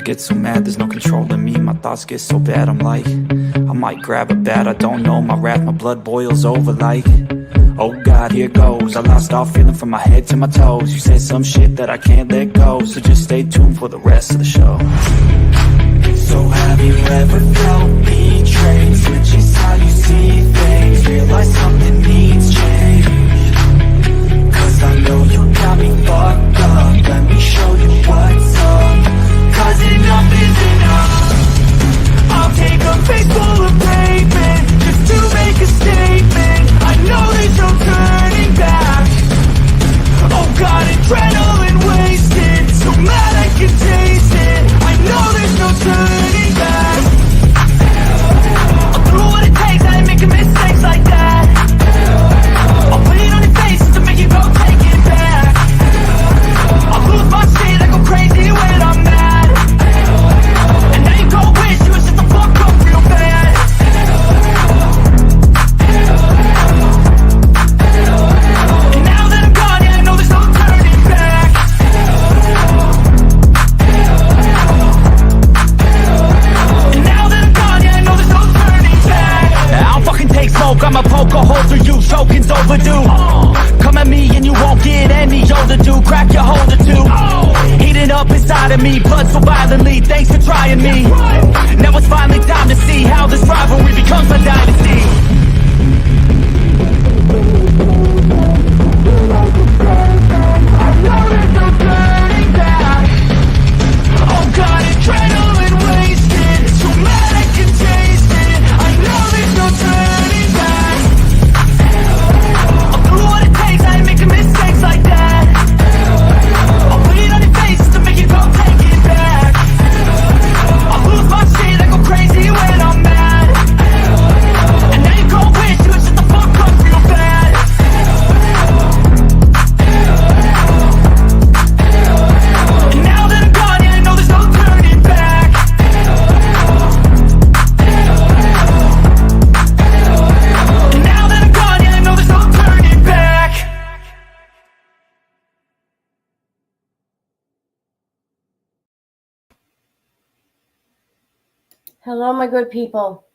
get so mad, there's no controlling me. My thoughts get so bad, I'm like, I might grab a bat, I don't know. My wrath, my blood boils over like, oh God, here goes. I lost all feeling from my head to my toes. You said some shit that I can't let go, so just stay tuned for the rest of the show. So have you ever felt betrayed? Switches how you see things, realize something needs change. Cause I know you got me fucked up, let me show you what's up. Cause enough is enough. I'll take a face full of pavement just to make a statement. I know there's no turning back. Oh God, adrenaline wasted, so mad I can taste it. I know there's no turning back. I'll do what it takes, I ain't making mistakes like that. I'll put it on your face to make you go take it back. I'll lose my shit, I go crazy when I'm mad. And now you go wish you would shut the fuck up real bad. And now that I'm gone, yeah, I know there's no turning back. And now that I'm gone, yeah, I know there's no turning back. I don't fucking take smoke, I'ma poke a hole through you, choking's overdue. Come at me and you won't get any older, dude. Crack your holder too. Heating up inside of me, blood so violently. Thanks for trying me. Now it's finally time to see how this rivalry becomes a dynasty. I know there's no turning back. Oh God, adrenaline wasted, so mad I can taste it. I know there's no turning back. I'll do what it takes, I ain't making mistakes like that. I'll put it on your face to make you go take it back. I'll lose my shit, I go crazy when I'm mad. And now you go wish you would shut the fuck up real bad. And now that I'm gone, yeah, I know there's no turning back. And now that I'm gone, yeah, I know there's no turning back. Hello, my good people.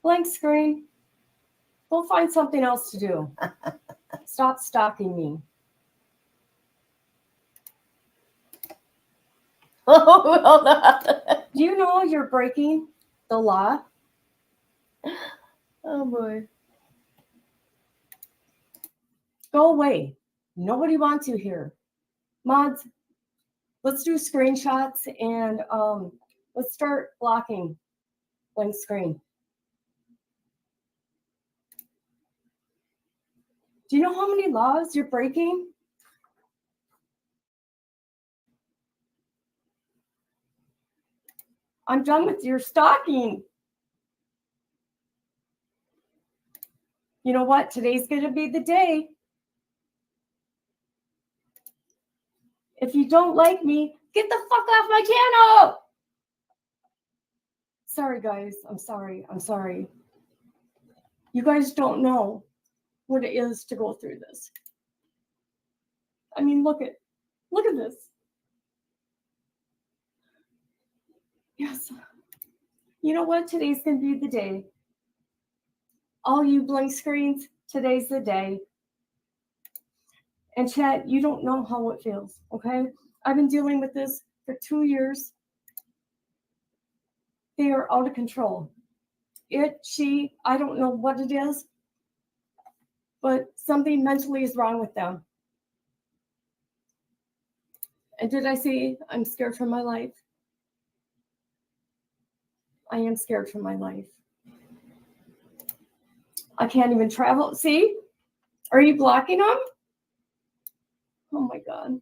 Blank screen. Go find something else to do. Stop stalking me. Oh, hold on. Do you know you're breaking the law? Oh boy. Go away. Nobody wants you here. Mods, let's do screenshots and let's start blocking blank screen. Do you know how many laws you're breaking? I'm done with your stalking. You know what? Today's going to be the day. If you don't like me, get the fuck off my channel. Sorry, guys. I'm sorry. I'm sorry. You guys don't know what it is to go through this. I mean, look at this. Yes. You know what? Today's going to be the day. All you blank screens, today's the day. And chat, you don't know how it feels, okay? I've been dealing with this for 2 years. They are out of control. I don't know what it is, but something mentally is wrong with them. And did I say I'm scared for my life? I am scared for my life. I can't even travel. See? Are you blocking them? Oh my God.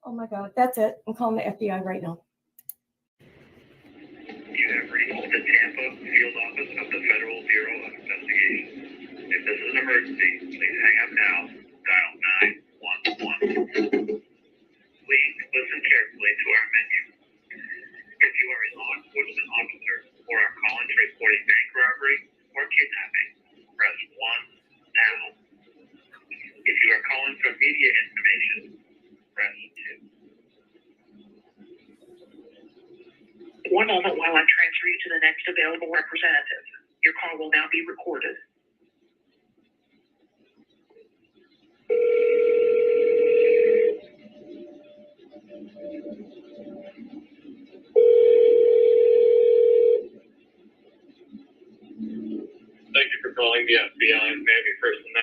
Oh my God. That's it. I'm calling the FBI right now. You have reached the Tampa field office of the Federal Bureau of Investigation. If this is an emergency, please hang up now. Dial 911. Please listen carefully to our menu. If you are a law enforcement officer or are calling to report a bank robbery or kidnapping, press 1 now. If you are calling for media information, press 2. One moment while I transfer you to the next available representative. Your call will now be recorded. Thank you for calling the FBI. May I be first and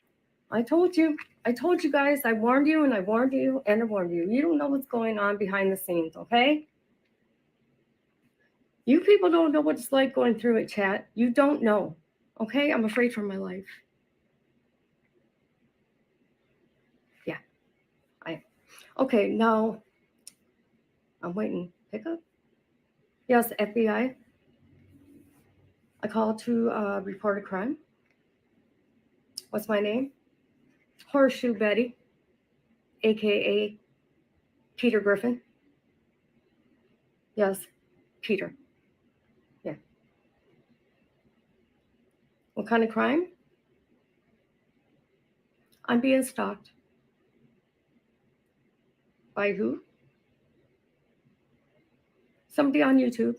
I told you guys, I warned you and I warned you and I warned you. You don't know what's going on behind the scenes, okay? You people don't know what it's like going through it, chat. You don't know, okay? I'm afraid for my life. Yeah, okay, now I'm waiting. Pick up? Yes, FBI. I called to report a crime. What's my name? Horseshoe Betty, aka Peter Griffin. Yes, Peter. Yeah. What kind of crime? I'm being stalked. By who? Somebody on YouTube.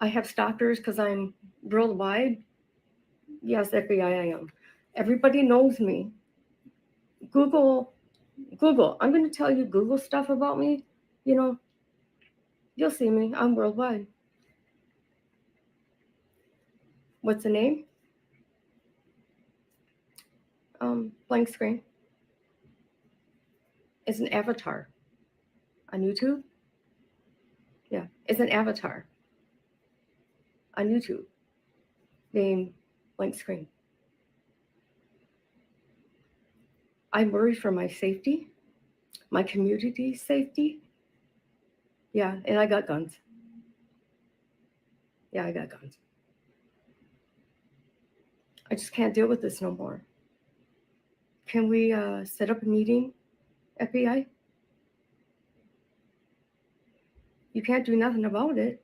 I have stalkers because I'm worldwide. Yes, FBI, I am. Everybody knows me. Google. I'm going to tell you Google stuff about me. You know, you'll see me. I'm worldwide. What's the name? Blank screen. It's an avatar. On YouTube? Yeah, it's an avatar. On YouTube. Name blank screen. I worry for my safety, my community's safety. Yeah, and I got guns. Yeah, I got guns. I just can't deal with this no more. Can we set up a meeting, FBI? You can't do nothing about it.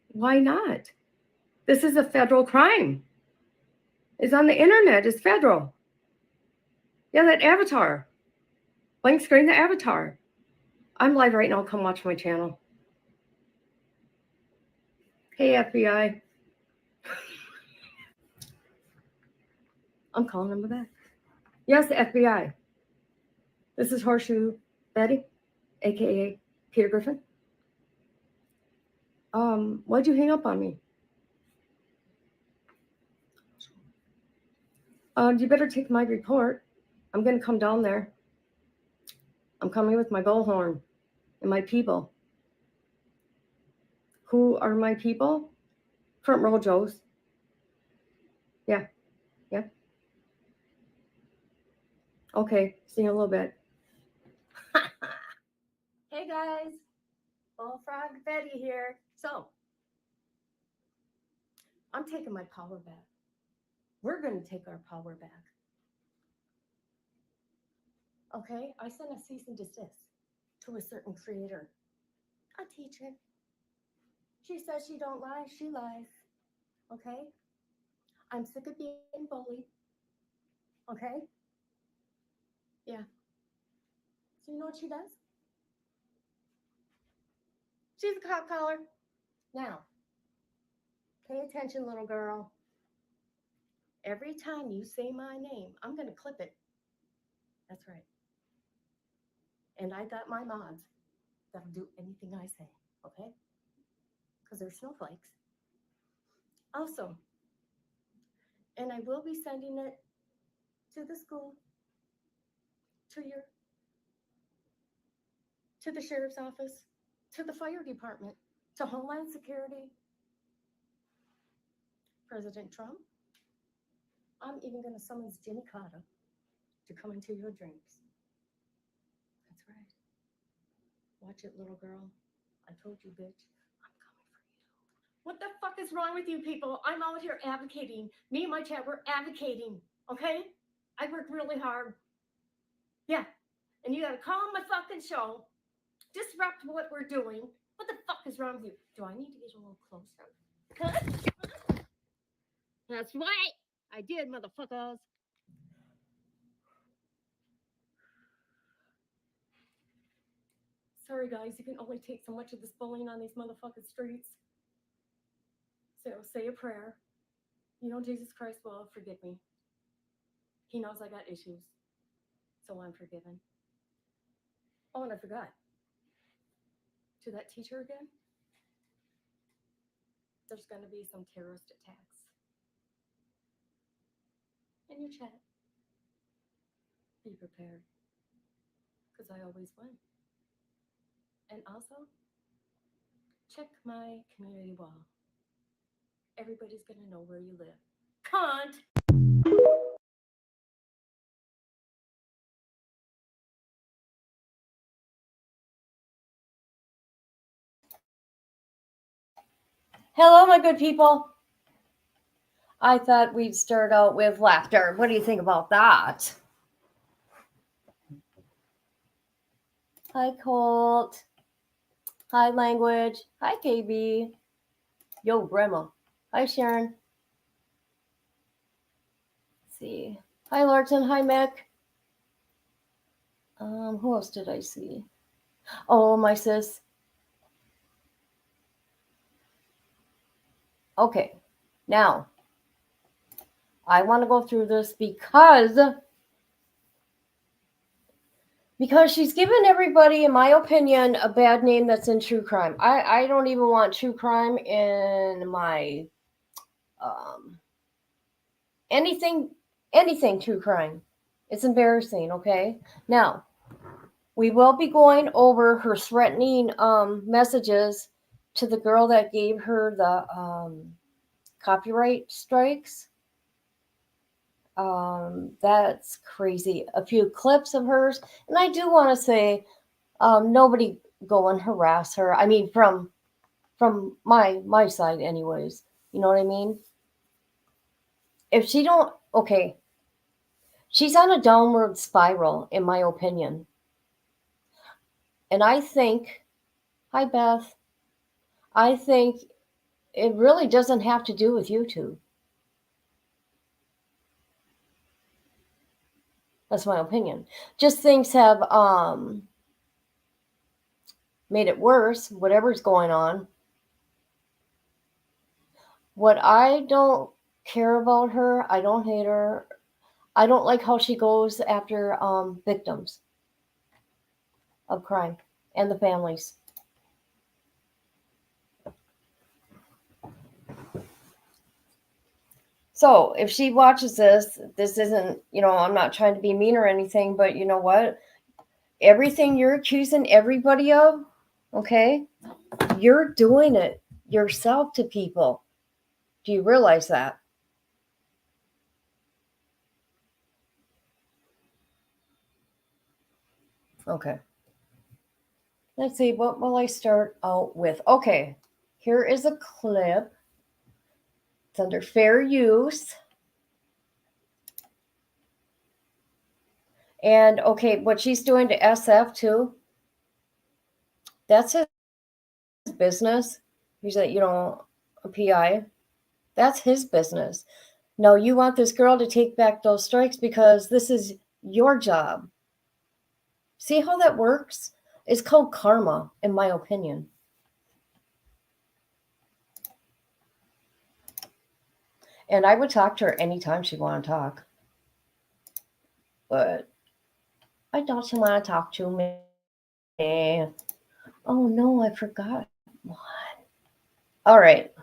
Why not? This is a federal crime. It's on the internet. It's federal. Yeah, that avatar. Blank screen, the avatar. I'm live right now. Come watch my channel. Hey, FBI. I'm calling them back. Yes, FBI. This is Horseshoe Betty, aka Peter Griffin. Why'd you hang up on me? You better take my report. I'm gonna come down there. I'm coming with my bullhorn and my people. Who are my people? Front row Joes. Yeah. Okay, see you in a little bit. Hey guys, Bullfrog Betty here. So, I'm taking my power back. We're going to take our power back. Okay, I sent a cease and desist to a certain creator, a teacher. She says she don't lie, she lies. Okay, I'm sick of being bullied. Okay, yeah. So you know what she does? She's a cop caller. Now, pay attention, little girl. Every time you say my name, I'm going to clip it. That's right. And I got my mods that'll do anything I say, okay? Because they're snowflakes. Also, and I will be sending it to the school, to the sheriff's office, to the fire department, to Homeland Security, President Trump. I'm even going to summons Jimmy Carter to come into your dreams. That's right. Watch it, little girl. I told you, bitch. I'm coming for you. What the fuck is wrong with you people? I'm out here advocating. Me and my chat, we're advocating, okay? I work really hard. Yeah. And you got to call on my fucking show, disrupt what we're doing. What the fuck is wrong with you? Do I need to get a little closer? Cut. That's right. I did, motherfuckers. Sorry, guys. You can only take so much of this bullying on these motherfucking streets. So say a prayer. You know, Jesus Christ will forgive me. He knows I got issues. So I'm forgiven. Oh, and I forgot. To that teacher again, there's going to be some terrorist attacks. In your chat. Be prepared. Because I always win. And also, check my community wall. Everybody's going to know where you live. Cunt! Hello, my good people. I thought we'd start out with laughter. What do you think about that? Hi, Colt. Hi, Language. Hi, KB. Yo, Grandma. Hi, Sharon. Let's see. Hi, Lorton. Hi, Mick. Who else did I see? Oh, my sis. Okay. Now, I want to go through this because she's given everybody, in my opinion, a bad name that's in true crime. I don't even want true crime in my anything true crime. It's embarrassing, okay? Now, we will be going over her threatening messages to the girl that gave her the copyright strikes. That's crazy. A few clips of hers. And I do want to say, nobody go and harass her. I mean, from my side anyways. You know what I mean? If she don't, okay. She's on a downward spiral, in my opinion. And I think, hi Beth, I think it really doesn't have to do with YouTube. That's my opinion. Just things have made it worse, whatever's going on. What I don't care about her, I don't hate her. I don't like how she goes after victims of crime and the families. So if she watches this isn't, I'm not trying to be mean or anything, but you know what? Everything you're accusing everybody of, okay, you're doing it yourself to people. Do you realize that? Okay. Let's see, what will I start out with? Okay, here is a clip. It's under fair use. And okay, what she's doing to SF too, that's his business. He's a PI. That's his business. No, you want this girl to take back those strikes because this is your job. See how that works? It's called karma, in my opinion. And I would talk to her anytime she wanted to talk. But I don't want to talk to me. Oh no, I forgot one. All right.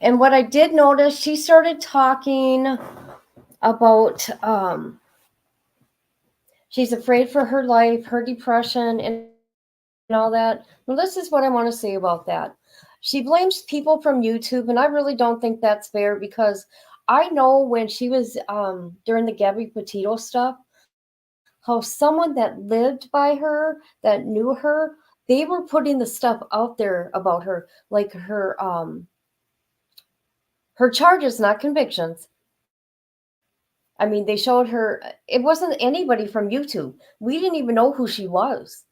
And what I did notice, she started talking about She's afraid for her life, her depression, and all that. Well, this is what I want to say about that. She blames people from YouTube, and I really don't think that's fair because I know when she was during the Gabby Petito stuff, how someone that lived by her, that knew her, they were putting the stuff out there about her, like her charges, not convictions. I mean, they showed her. It wasn't anybody from YouTube. We didn't even know who she was,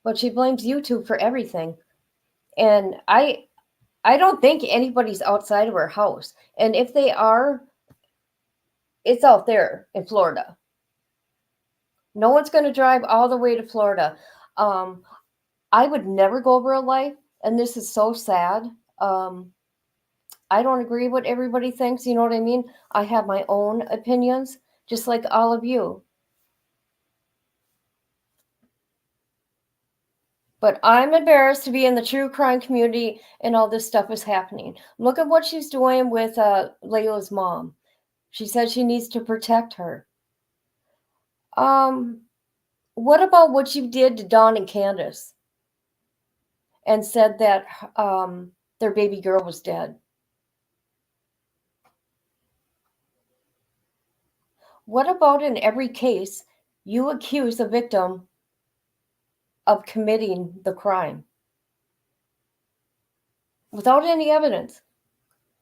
but she blames YouTube for everything. And I don't think anybody's outside of her house. And if they are, it's out there in Florida. No one's going to drive all the way to Florida. Um, I would never go over a life, and this is so sad. Um, I don't agree with what everybody thinks. You know what I mean? I have my own opinions, just like all of you. But I'm embarrassed to be in the true crime community and all this stuff is happening. Look at what she's doing with Layla's mom. She said she needs to protect her. Um, what about what you did to Dawn and Candace and said that their baby girl was dead? What about in every case you accuse the victim of committing the crime without any evidence,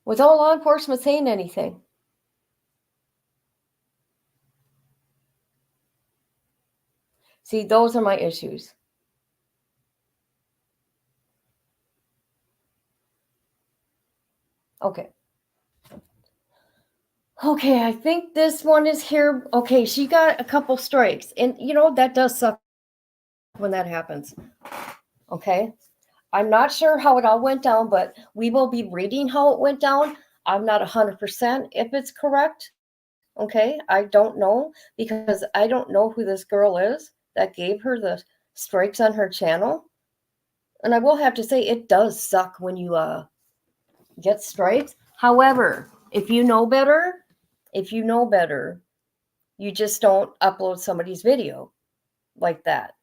without law enforcement saying anything? See, those are my issues. Okay. Okay, I think this one is here. Okay, she got a couple strikes. And you know, that does suck when that happens. Okay. I'm not sure how it all went down, but we will be reading how it went down. I'm not 100% if it's correct. Okay. I don't know because I don't know who this girl is that gave her the strikes on her channel. And I will have to say, it does suck when you get strikes. However, if you know better, you just don't upload somebody's video like that.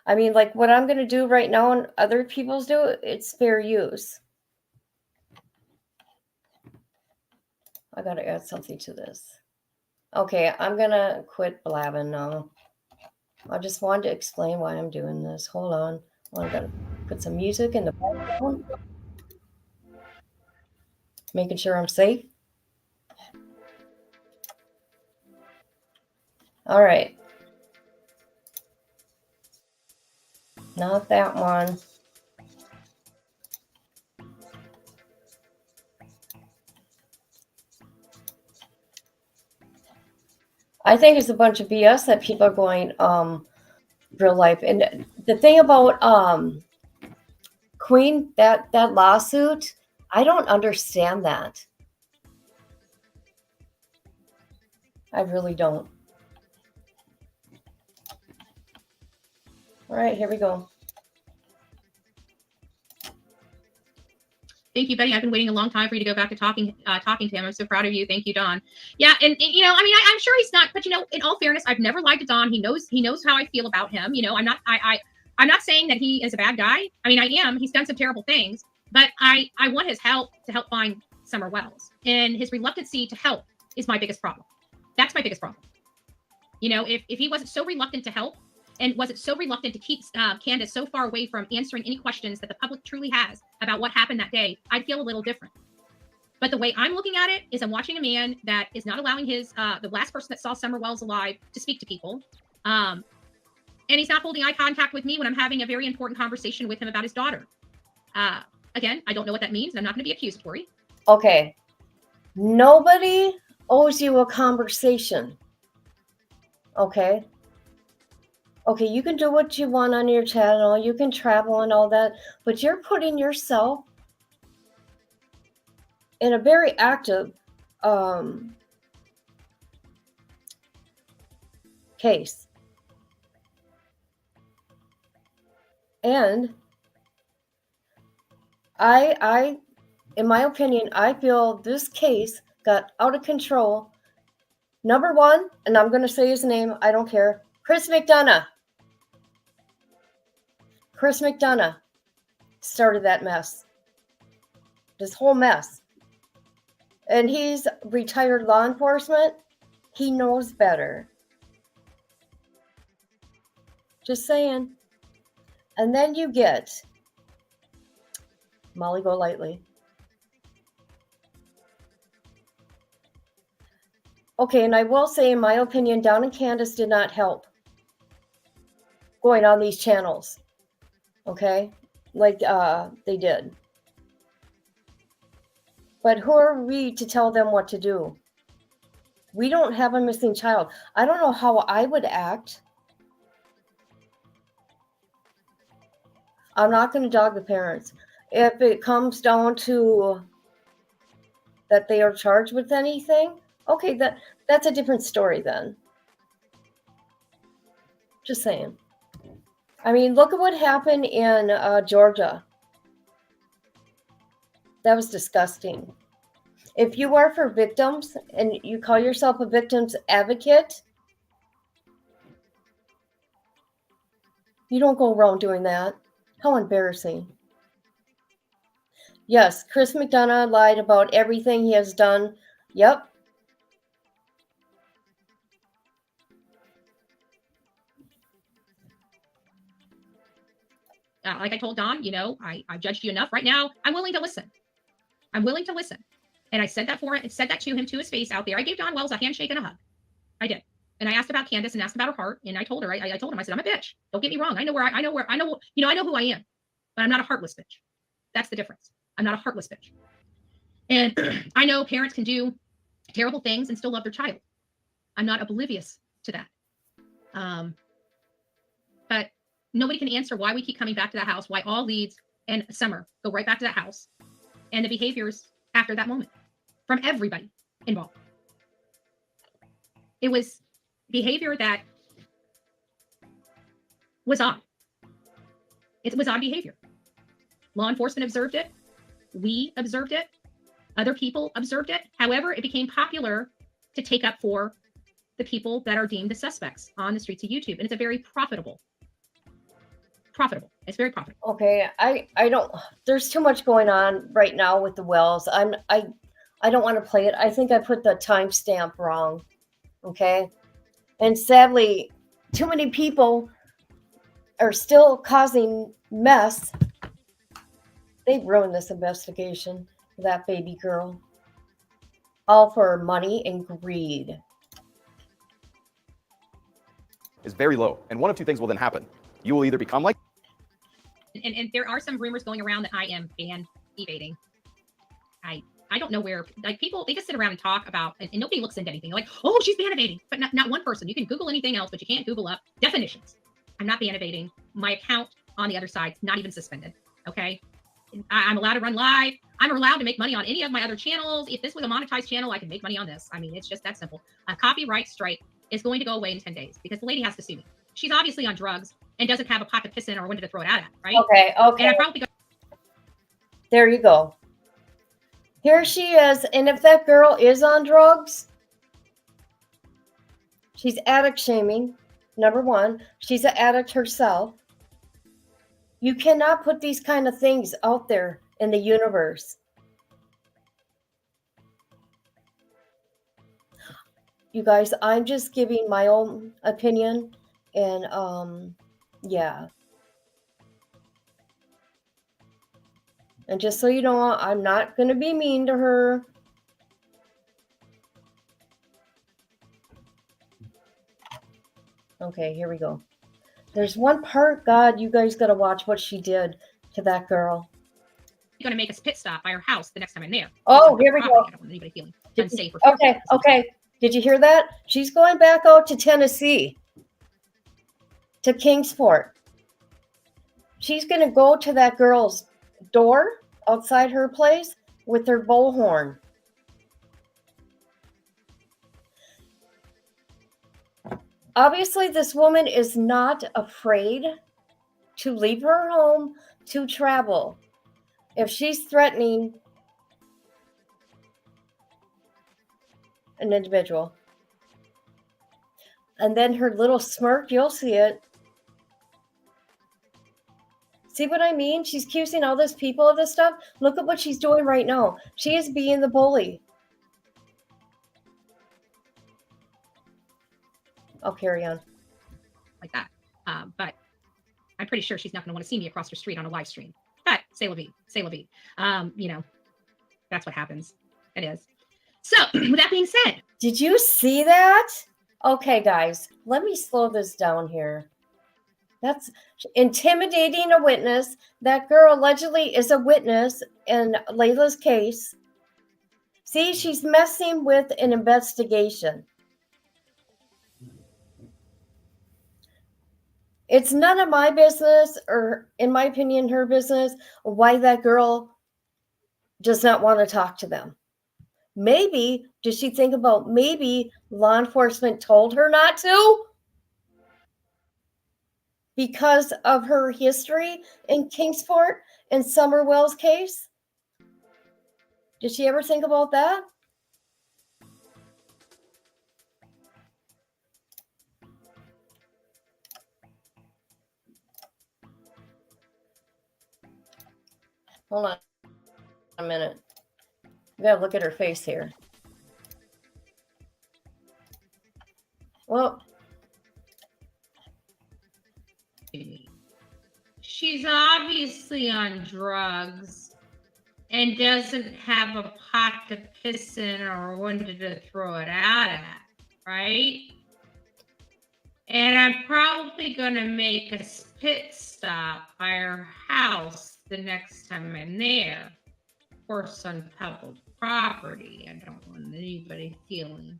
I mean, like what I'm going to do right now and other people's do, it's fair use. I got to add something to this. Okay, I'm going to quit blabbing now. I just wanted to explain why I'm doing this. Hold on. I'm going to put some music in the background. Making sure I'm safe. All right. Not that one. I think it's a bunch of BS that people are going real life. And the thing about Queen, that lawsuit, I don't understand that. I really don't. All right, here we go. Thank you, Betty. I've been waiting a long time for you to go back to talking to him. I'm so proud of you. Thank you, Don. Yeah, and you know, I mean, I'm sure he's not, but you know, in all fairness, I've never lied to Don. He knows how I feel about him. You know, I'm not saying that he is a bad guy. I mean, I am. He's done some terrible things, but I want his help to help find Summer Wells, and his reluctancy to help is my biggest problem. That's my biggest problem. You know, if he wasn't so reluctant to help, and wasn't so reluctant to keep Candace so far away from answering any questions that the public truly has about what happened that day, I'd feel a little different. But the way I'm looking at it is I'm watching a man that is not allowing his the last person that saw Summer Wells alive to speak to people. And he's not holding eye contact with me when I'm having a very important conversation with him about his daughter. Again, I don't know what that means, and I'm not going to be accusatory. Okay. Nobody owes you a conversation. Okay? Okay, you can do what you want on your channel, you can travel and all that, but you're putting yourself in a very active case. And I in my opinion, I feel this case got out of control. Number one, and I'm going to say his name, I don't care, Chris McDonough. Chris McDonough started that mess. This whole mess. And he's retired law enforcement. He knows better. Just saying. And then you get Molly Golightly. Okay, and I will say, in my opinion, Don and Candace did not help going on these channels. Okay? Like they did. But who are we to tell them what to do? We don't have a missing child. I don't know how I would act. I'm not going to dog the parents. If it comes down to that they are charged with anything, okay, that's a different story then. Just saying. I mean, look at what happened in Georgia. That was disgusting. If you are for victims and you call yourself a victim's advocate, you don't go around doing that. How embarrassing. Yes, Chris McDonough lied about everything he has done. Yep. Like I told Don, I judged you enough. Right now, I'm willing to listen. I'm willing to listen. And I said that to him to his face out there. I gave Don Wells a handshake and a hug. I did. And I asked about Candace and asked about her heart. And I told her, I told him, I said, I'm a bitch. Don't get me wrong. I know who I am, but I'm not a heartless bitch. That's the difference. I'm not a heartless bitch. And I know parents can do terrible things and still love their child. I'm not oblivious to that. But nobody can answer why we keep coming back to that house, why all leads and Summer go right back to that house, and the behaviors after that moment from everybody involved. It was behavior that was odd. It was odd behavior. Law enforcement observed it. We observed it. Other people observed it. However, it became popular to take up for the people that are deemed the suspects on the streets of YouTube. And it's a very profitable. It's very profitable. Okay, I don't. There's too much going on right now with the Wells. I don't want to play it. I think I put the timestamp wrong. Okay, and sadly, too many people are still causing mess. They've ruined this investigation for that baby girl, all for money and greed. Is very low, and one of two things will then happen. You will either become like. And there are some rumors going around that I am ban evading. I don't know where, like, people, they just sit around and talk about, and nobody looks into anything. They're like, oh, she's ban evading, but not one person. You can Google anything else, but you can't Google up definitions. I'm not ban evading. My account on the other side's not even suspended. Okay. I'm allowed to run live. I'm allowed to make money on any of my other channels. If this was a monetized channel, I can make money on this. I mean, it's just that simple. A copyright strike is going to go away in 10 days because the lady has to sue me. She's obviously on drugs and doesn't have a pot to piss in or window to throw it out at, right? Okay. And I probably There you go. Here she is. And if that girl is on drugs, she's addict shaming. Number one, she's an addict herself. You cannot put these kind of things out there in the universe. You guys, I'm just giving my own opinion. And yeah. And just so you know, I'm not going to be mean to her. Okay, here we go. There's one part, God, you guys got to watch what she did to that girl. going to make a pit stop by her house the next time I'm there. Oh, here we go. I don't want anybody feeling unsafe. Or Okay. Did you hear that? She's going back out to Tennessee, to Kingsport. She's going to go to that girl's door outside her place with her bullhorn. Obviously, this woman is not afraid to leave her home to travel. If she's threatening an individual. And then her little smirk, you'll see it. See what I mean? She's accusing all these people of this stuff. Look at what she's doing right now. She is being the bully. I'll carry on. Like that. But I'm pretty sure she's not going to want to see me across the street on a live stream. But say la vie, say la vie. You know, that's what happens. It is. So with that being said, Did you see that? Okay, guys, let me slow this down here. That's intimidating a witness. That girl allegedly is a witness in Layla's case. See, she's messing with an investigation. It's none of my business, or in my opinion, her business, why that girl does not want to talk to them. Maybe, does she think about maybe law enforcement told her not to? Because of her history in Kingsport and Summerwell's case? Did she ever think about that? Hold on a minute. We gotta look at her face here. Well, she's obviously on drugs and doesn't have a pot to piss in or one to throw it out at, right? And I'm probably going to make a pit stop by her house the next time I'm there. Of course, on public property. I don't want anybody feeling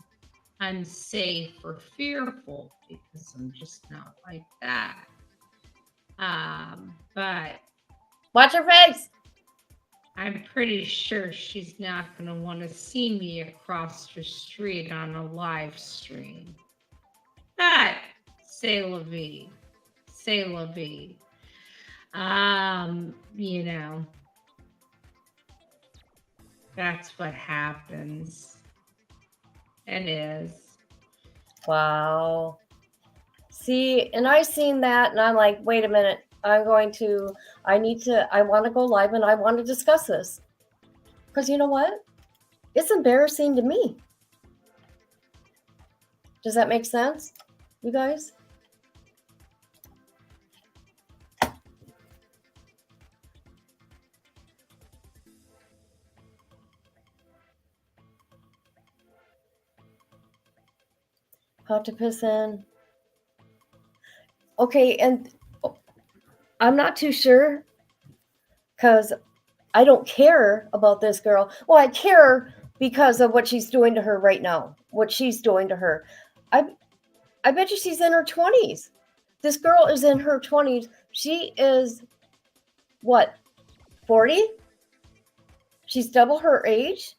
unsafe or fearful because I'm just not like that. But watch her face. I'm pretty sure she's not going to want to see me across the street on a live stream. But c'est la vie. C'est la vie. You know, that's what happens. It is. Wow. See, and I seen that and I'm like, wait a minute. I want to go live and I want to discuss this. Because you know what? It's embarrassing to me. Does that make sense, you guys? Pot to piss in. Okay, and I'm not too sure because I don't care about this girl. Well, I care because of what she's doing to her right now. What she's doing to her. I bet you she's in her 20s. This girl is in her 20s. She is, what, 40? She's double her age.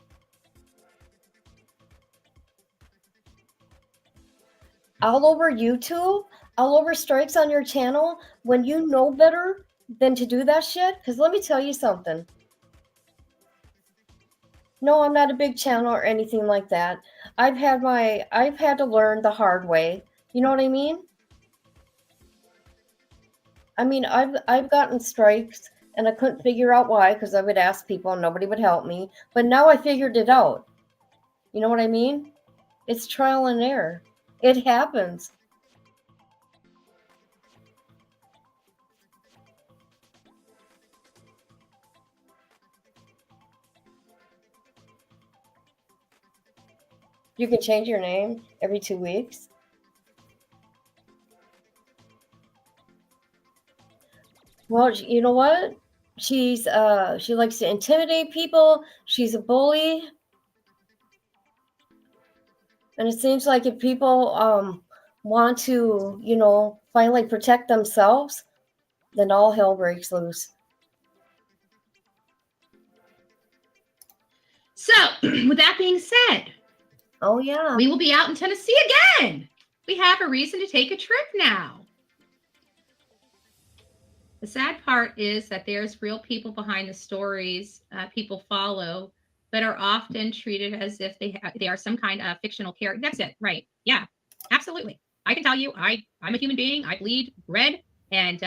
All over YouTube, all over strikes on your channel, when you know better than to do that shit. Because let me tell you something. No, I'm not a big channel or anything like that. I've had to learn the hard way. You know what I mean? I mean, I've gotten strikes and I couldn't figure out why because I would ask people and nobody would help me. But now I figured it out. You know what I mean? It's trial and error. It happens. You can change your name every 2 weeks. Well, you know what? She likes to intimidate people. She's a bully. And it seems like if people want to, you know, finally protect themselves, then all hell breaks loose. So, with that being said, oh yeah, we will be out in Tennessee again. We have a reason to take a trip now. The sad part is that there's real people behind the stories people follow, but are often treated as if they are some kind of fictional character. That's it, right? Yeah, absolutely. I can tell you, I'm a human being. I bleed red, and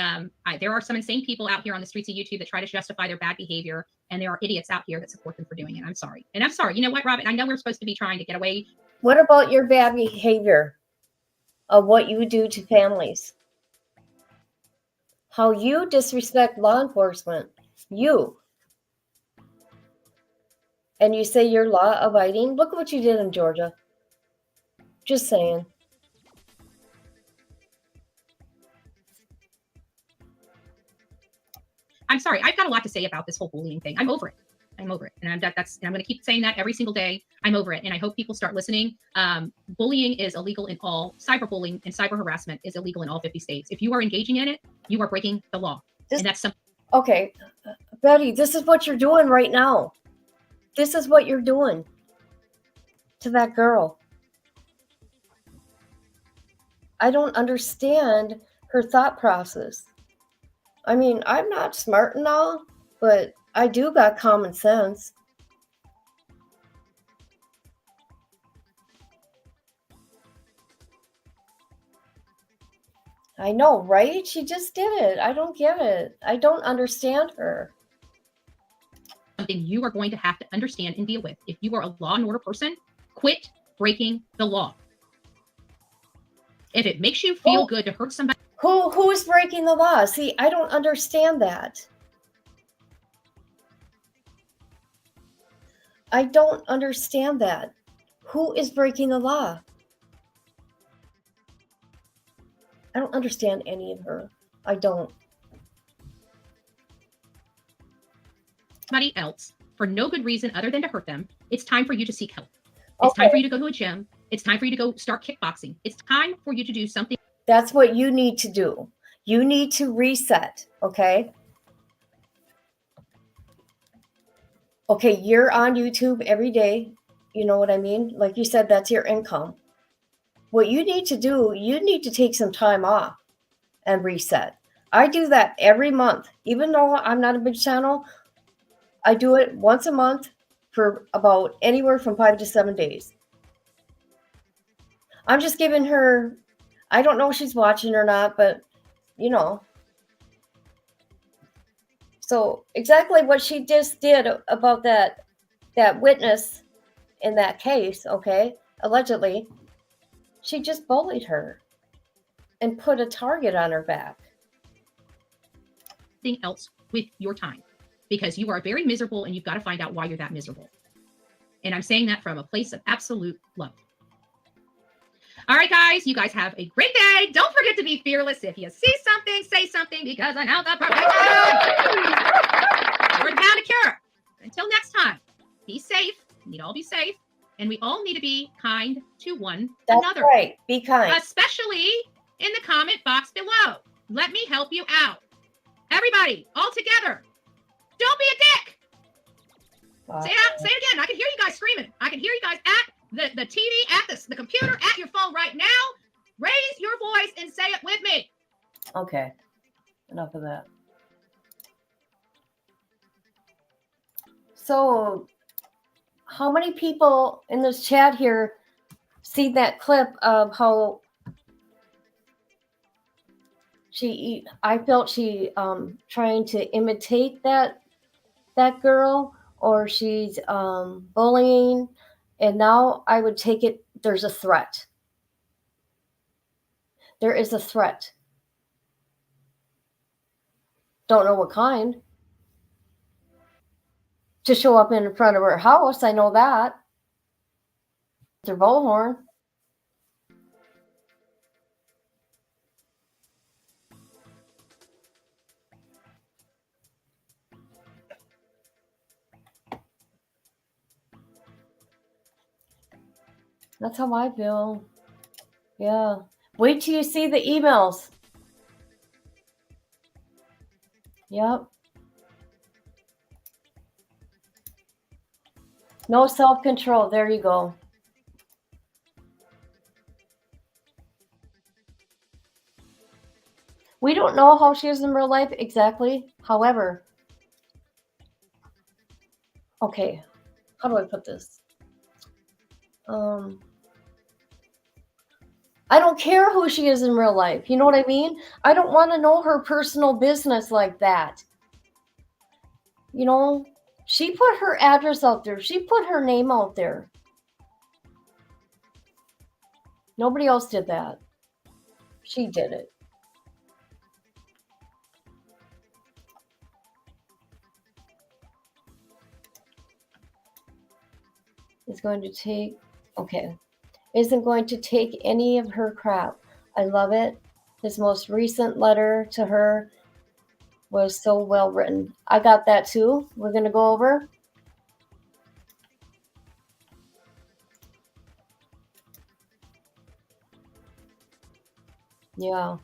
there are some insane people out here on the streets of YouTube that try to justify their bad behavior, and there are idiots out here that support them for doing it. I'm sorry, and I'm sorry. You know what, Robin? I know we're supposed to be trying to get away. What about your bad behavior of what you do to families? How you disrespect law enforcement. You. And you say you're law abiding? Look at what you did in Georgia. Just saying. I'm sorry. I've got a lot to say about this whole bullying thing. I'm over it. I'm over it. And I'm going to keep saying that every single day. I'm over it. And I hope people start listening. Bullying is illegal in all, cyberbullying and cyber harassment is illegal in all 50 states. If you are engaging in it, you are breaking the law. And that's something. Okay, Betty, this is what you're doing right now. This is what you're doing to that girl. I don't understand her thought process. I mean, I'm not smart and all, but I do got common sense. I know, right? She just did it. I don't get it. I don't understand her. Something you are going to have to understand and deal with. If you are a law and order person, quit breaking the law. If it makes you feel good to hurt somebody. Who is breaking the law? See, I don't understand that. I don't understand that. Who is breaking the law? I don't understand any of her. I don't. Somebody else for no good reason other than to hurt them. It's time for you to seek help. It's time for you to go to a gym. It's time for you to go start kickboxing. It's time for you to do something. That's what you need to do. You need to reset, okay? Okay, you're on YouTube every day. You know what I mean? Like you said, that's your income. What you need to do, you need to take some time off and reset. I do that every month. Even though I'm not a big channel, I do it once a month for about anywhere from 5 to 7 days. I'm just giving her, I don't know if she's watching or not, but you know. So exactly what she just did about that witness in that case, okay, allegedly, she just bullied her and put a target on her back. Something else with your time, because you are very miserable and you've got to find out why you're that miserable. And I'm saying that from a place of absolute love. All right, guys, you guys have a great day. Don't forget to be fearless. If you see something, say something, because I know the perfect we're down to cure. Until next time, be safe. We need all be safe. And we all need to be kind to one another. That's right. Be kind. Especially in the comment box below. Let me help you out. Everybody, all together. Don't be a dick. Say it again. I can hear you guys screaming. I can hear you guys at the TV, at the computer, at your phone right now. Raise your voice and say it with me. Okay. Enough of that. So, how many people in this chat here see that clip of how I felt she trying to imitate that girl, or she's bullying, and now I would take it there's a threat. There is a threat. Don't know what kind. To show up in front of her house, I know that. Mr. Bullhorn. That's how I feel. Yeah. Wait till you see the emails. Yep. No self-control. There you go. We don't know how she is in real life exactly. However, okay, how do I put this? I don't care who she is in real life. You know what I mean? I don't want to know her personal business like that. You know, she put her address out there. She put her name out there. Nobody else did that. She did it. It's going to take, okay. Isn't going to take any of her crap. I love it. His most recent letter to her was so well written. I got that too. We're going to go over. Yeah.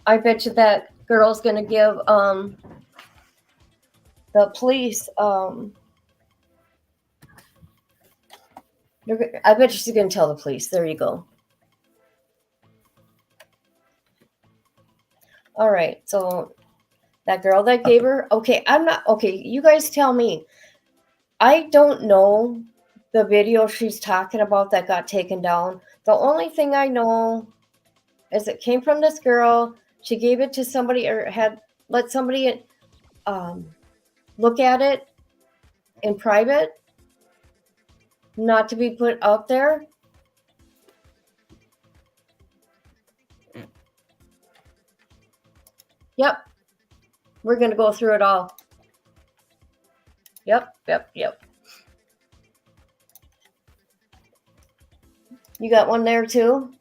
I bet you that girl's going to give the police I bet she's going to tell the police. There you go. All right. So that girl that gave her, okay, I'm not, okay, you guys tell me. I don't know the video she's talking about that got taken down. The only thing I know is it came from this girl. She gave it to somebody or had let somebody look at it in private, not to be put out there. Yep. We're going to go through it all. Yep. You got one there too?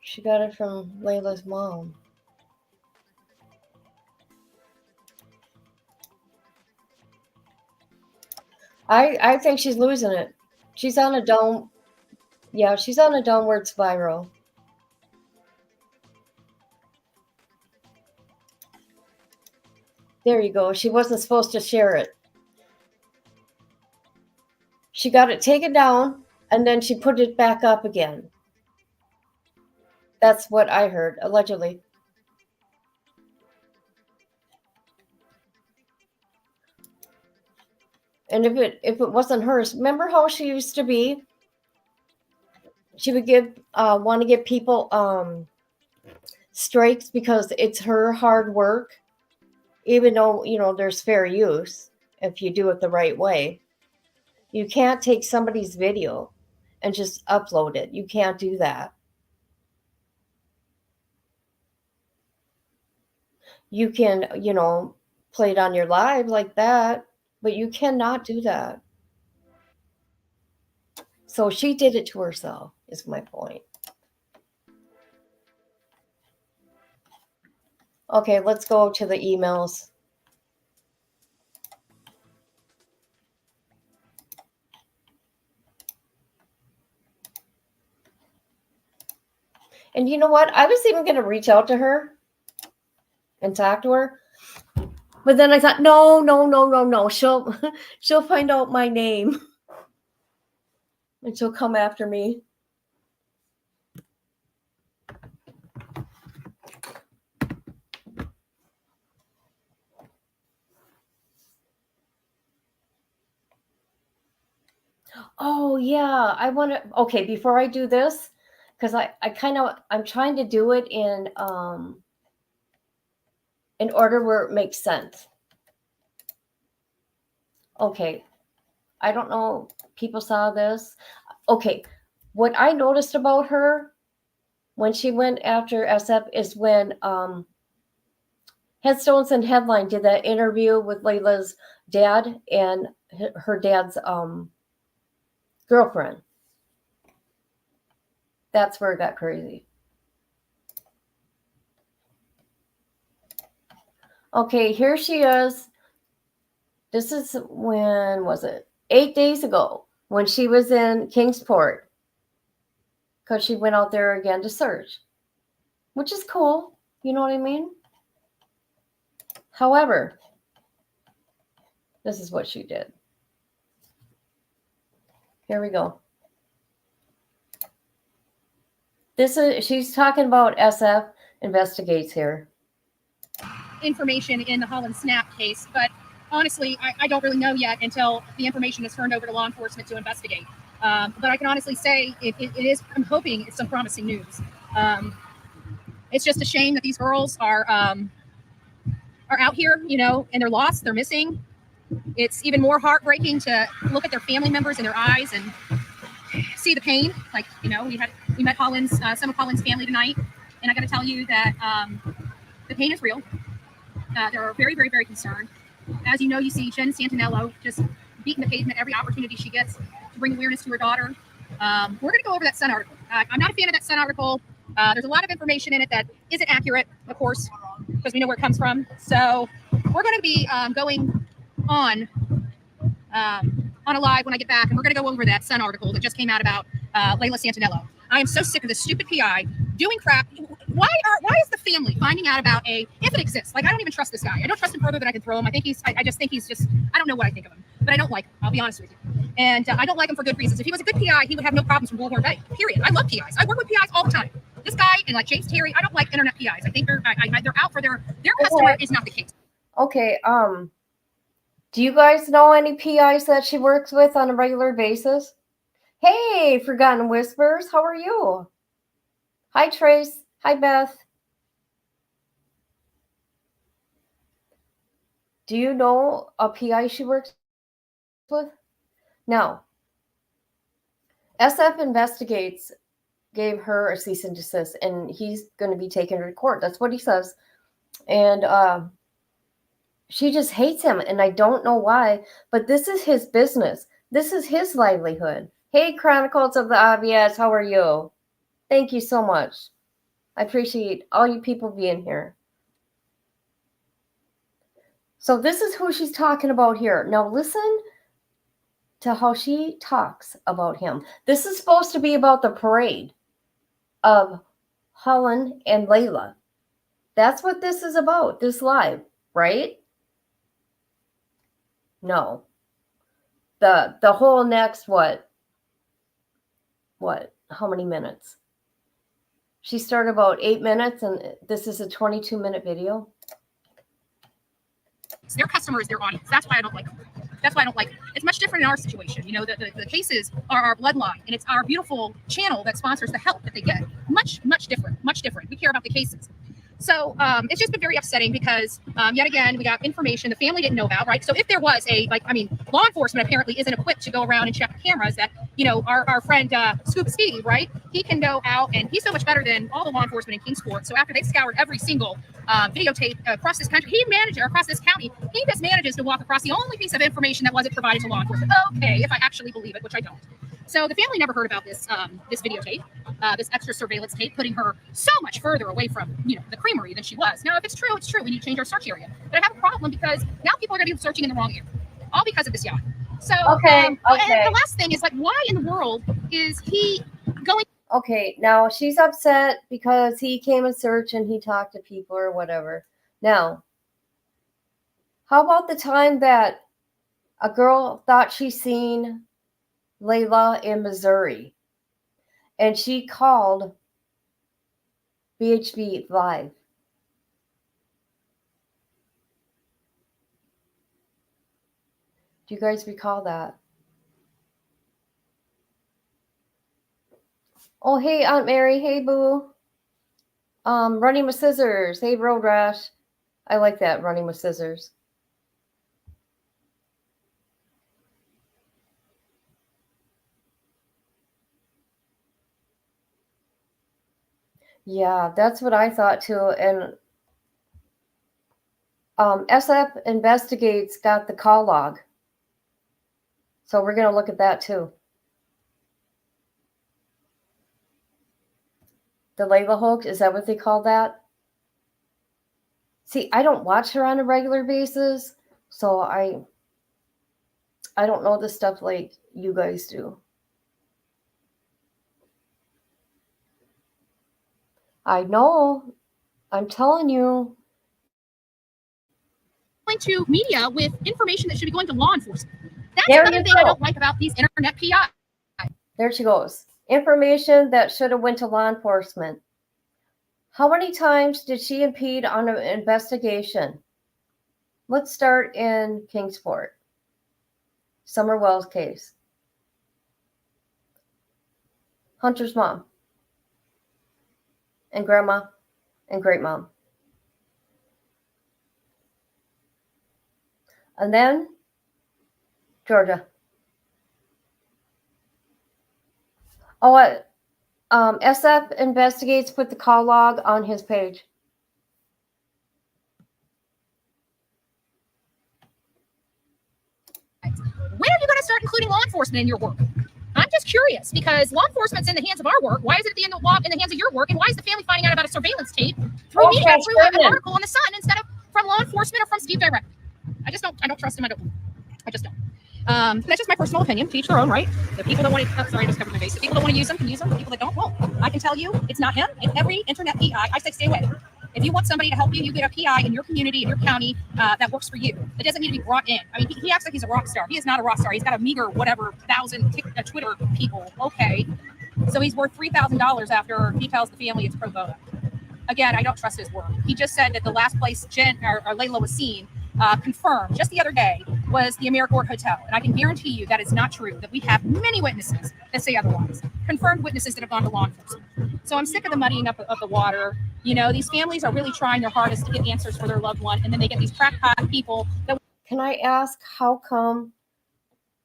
She got it from Layla's mom. I think she's losing it. She's on a down. Yeah, she's on a downward spiral. There you go. She wasn't supposed to share it. She got it taken down and then she put it back up again. That's what I heard, allegedly. And if it wasn't hers, remember how she used to be? She would want to give people strikes because it's her hard work, even though, you know, there's fair use if you do it the right way. You can't take somebody's video and just upload it. You can't do that. You can, you know, play it on your live like that, but you cannot do that. So she did it to herself, is my point. Okay, let's go to the emails. And you know what? I was even going to reach out to her and talk to her. But then I thought, no. She'll find out my name. And she'll come after me. Oh, yeah. I want to. Okay, before I do this, because I'm trying to do it in order where it makes sense. Okay. I don't know. People saw this. Okay. What I noticed about her when she went after SF is when Headstones and Headline did that interview with Layla's dad and her dad's girlfriend. That's where it got crazy. Okay, here she is. This is when was it? 8 days ago when she was in Kingsport because she went out there again to search, which is cool. You know what I mean? However, this is what she did. Here we go. She's talking about SF investigates here. Information in the Holland Snap case, but honestly, I don't really know yet until the information is turned over to law enforcement to investigate. But I can honestly say it is, I'm hoping it's some promising news. It's just a shame that these girls are out here, you know, and they're lost, they're missing. It's even more heartbreaking to look at their family members in their eyes and see the pain. Like, you know, we met some of Holland's family tonight, and I got to tell you that the pain is real. They're very, very, very concerned. As you know, you see Jen Santinello just beating the pavement every opportunity she gets to bring awareness to her daughter. We're going to go over that Sun article. I'm not a fan of that Sun article. There's a lot of information in it that isn't accurate, of course, because we know where it comes from. So we're going to be going on a live when I get back, and we're going to go over that Sun article that just came out about Layla Santinello. I am so sick of this stupid PI doing crap. Why is the family finding out about if it exists? Like, I don't even trust this guy. I don't trust him further than I can throw him. I just think he's just, I don't know what I think of him, but I don't like him. I'll be honest with you. And I don't like him for good reasons. If he was a good PI, he would have no problems from Bullhorn Bay, period. I love PIs. I work with PIs all the time. This guy and like James Terry, I don't like internet PIs. I think they're out for their customer is not the case. Okay, do you guys know any PIs that she works with on a regular basis? Hey, Forgotten Whispers, how are you? Hi, Trace. Hi, Beth. Do you know a PI she works with? No. SF Investigates gave her a cease and desist, and he's going to be taken to court. That's what he says. And she just hates him, and I don't know why, but this is his business. This is his livelihood. Hey, Chronicles of the Obvious, how are you? Thank you so much. I appreciate all you people being here. So this is who she's talking about here. Now listen to how she talks about him. This is supposed to be about the parade of Holland and Layla. That's what this is about, this live, right? No. The whole next, what, how many minutes? She started about 8 minutes, and this is a 22-minute video. Their customer is their audience. That's why I don't like them. That's why I don't like it. It's much different in our situation. You know, the cases are our bloodline, and it's our beautiful channel that sponsors the help that they get. Much, much different. Much different. We care about the cases. So it's just been very upsetting because, yet again, we got information the family didn't know about, right? So if there was law enforcement apparently isn't equipped to go around and check cameras that, you know, our friend Scoop Steve, right? He can go out, and he's so much better than all the law enforcement in Kingsport. So after they scoured every single videotape across this country, across this county, he just manages to walk across the only piece of information that wasn't provided to law enforcement. Okay, if I actually believe it, which I don't. So the family never heard about this this videotape, this extra surveillance tape, putting her so much further away from, you know, the creamery than she was. Now, if it's true, it's true. We need to change our search area. But I have a problem because now people are going to be searching in the wrong area, all because of this yacht. So, Okay. And the last thing is, like, why in the world is he going? Okay, now she's upset because he came in search and he talked to people or whatever. Now, how about the time that a girl thought she seen Layla in Missouri, and she called BHB Live? Do you guys recall that? Oh, hey, Aunt Mary. Hey, Boo. Running with Scissors. Hey, Road Rash. I like that, Running with Scissors. Yeah, that's what I thought too. And SF Investigates got the call log. So we're going to look at that too. The Layla hoax, is that what they call that? See, I don't watch her on a regular basis, so I don't know the stuff like you guys do. I know. I'm telling you. Going to media with information that should be going to law enforcement. That's There another you thing I go. don't like about these internet PIs. There she goes. Information that should have went to law enforcement. How many times did she impede on an investigation? Let's start in Kingsport. Summer Wells case. Hunter's mom and grandma and great mom. And then Georgia. Oh, SF Investigates put the call log on his page. When are you going to start including law enforcement in your work? I'm just curious because law enforcement's in the hands of our work. Why is it in the hands of your work? And why is the family finding out about a surveillance tape through me, through an article on the Sun instead of from law enforcement or from Steve directly? I don't trust him. I just don't. That's just my personal opinion. To each their own, right? The people that want to, sorry, I just covered my face. The people that want to use them can use them. The people that don't, won't. I can tell you, it's not him. It's every internet PI. I say stay away. If you want somebody to help you, you get a PI in your community, in your county, that works for you. It doesn't need to be brought in. I mean, he acts like he's a rock star. He is not a rock star. He's got a meager, whatever, 1,000 Twitter people. Okay. So he's worth $3,000 after he tells the family it's pro bono. Again, I don't trust his word. He just said that the last place Layla was seen, confirmed just the other day, was the AmeriCorps Hotel. And I can guarantee you that is not true, that we have many witnesses that say otherwise. Confirmed witnesses that have gone to law enforcement. So I'm sick of the muddying up of the water. You know, these families are really trying their hardest to get answers for their loved one, and then they get these crackpot people that. Can I ask how come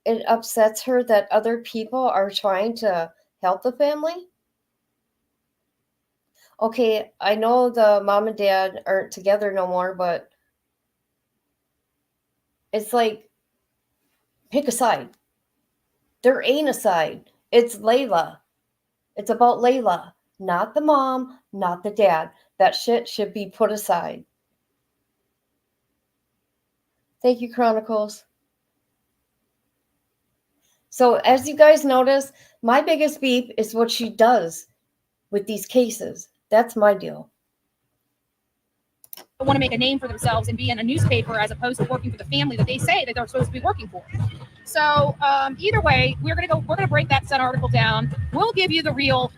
it upsets her that other people are trying to help the family? Okay, I know the mom and dad aren't together no more, but it's like, pick a side. There ain't a side. It's Layla. It's about Layla, not the mom, not the dad. That shit should be put aside. Thank you, Chronicles. So as you guys notice, my biggest beef is what she does with these cases. That's my deal. Want to make a name for themselves and be in a newspaper as opposed to working for the family that they say that they're supposed to be working for. So either way, we're gonna break that Sun article down. We'll give you the real,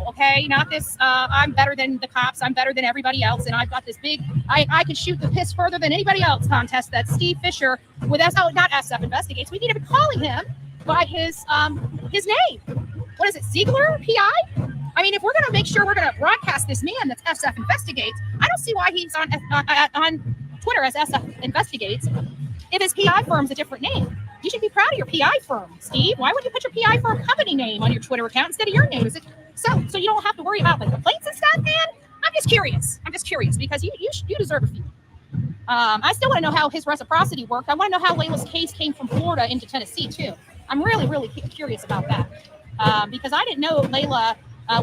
okay? Not this I'm better than the cops, I'm better than everybody else, and I've got this big I can shoot the piss further than anybody else contest that Steve Fisher with not SF Investigates. We need to be calling him by his name. What is it, Ziegler PI? I mean, if we're going to make sure we're going to broadcast this man that's SF Investigates, I don't see why he's on Twitter as SF Investigates if his PI firm's a different name. You should be proud of your PI firm, Steve. Why would you put your PI firm company name on your Twitter account instead of your name? Is it so you don't have to worry about like complaints and stuff, man? I'm just curious because you deserve a few. I still want to know how his reciprocity worked. I want to know how Layla's case came from Florida into Tennessee too. I'm really curious about that because I didn't know Layla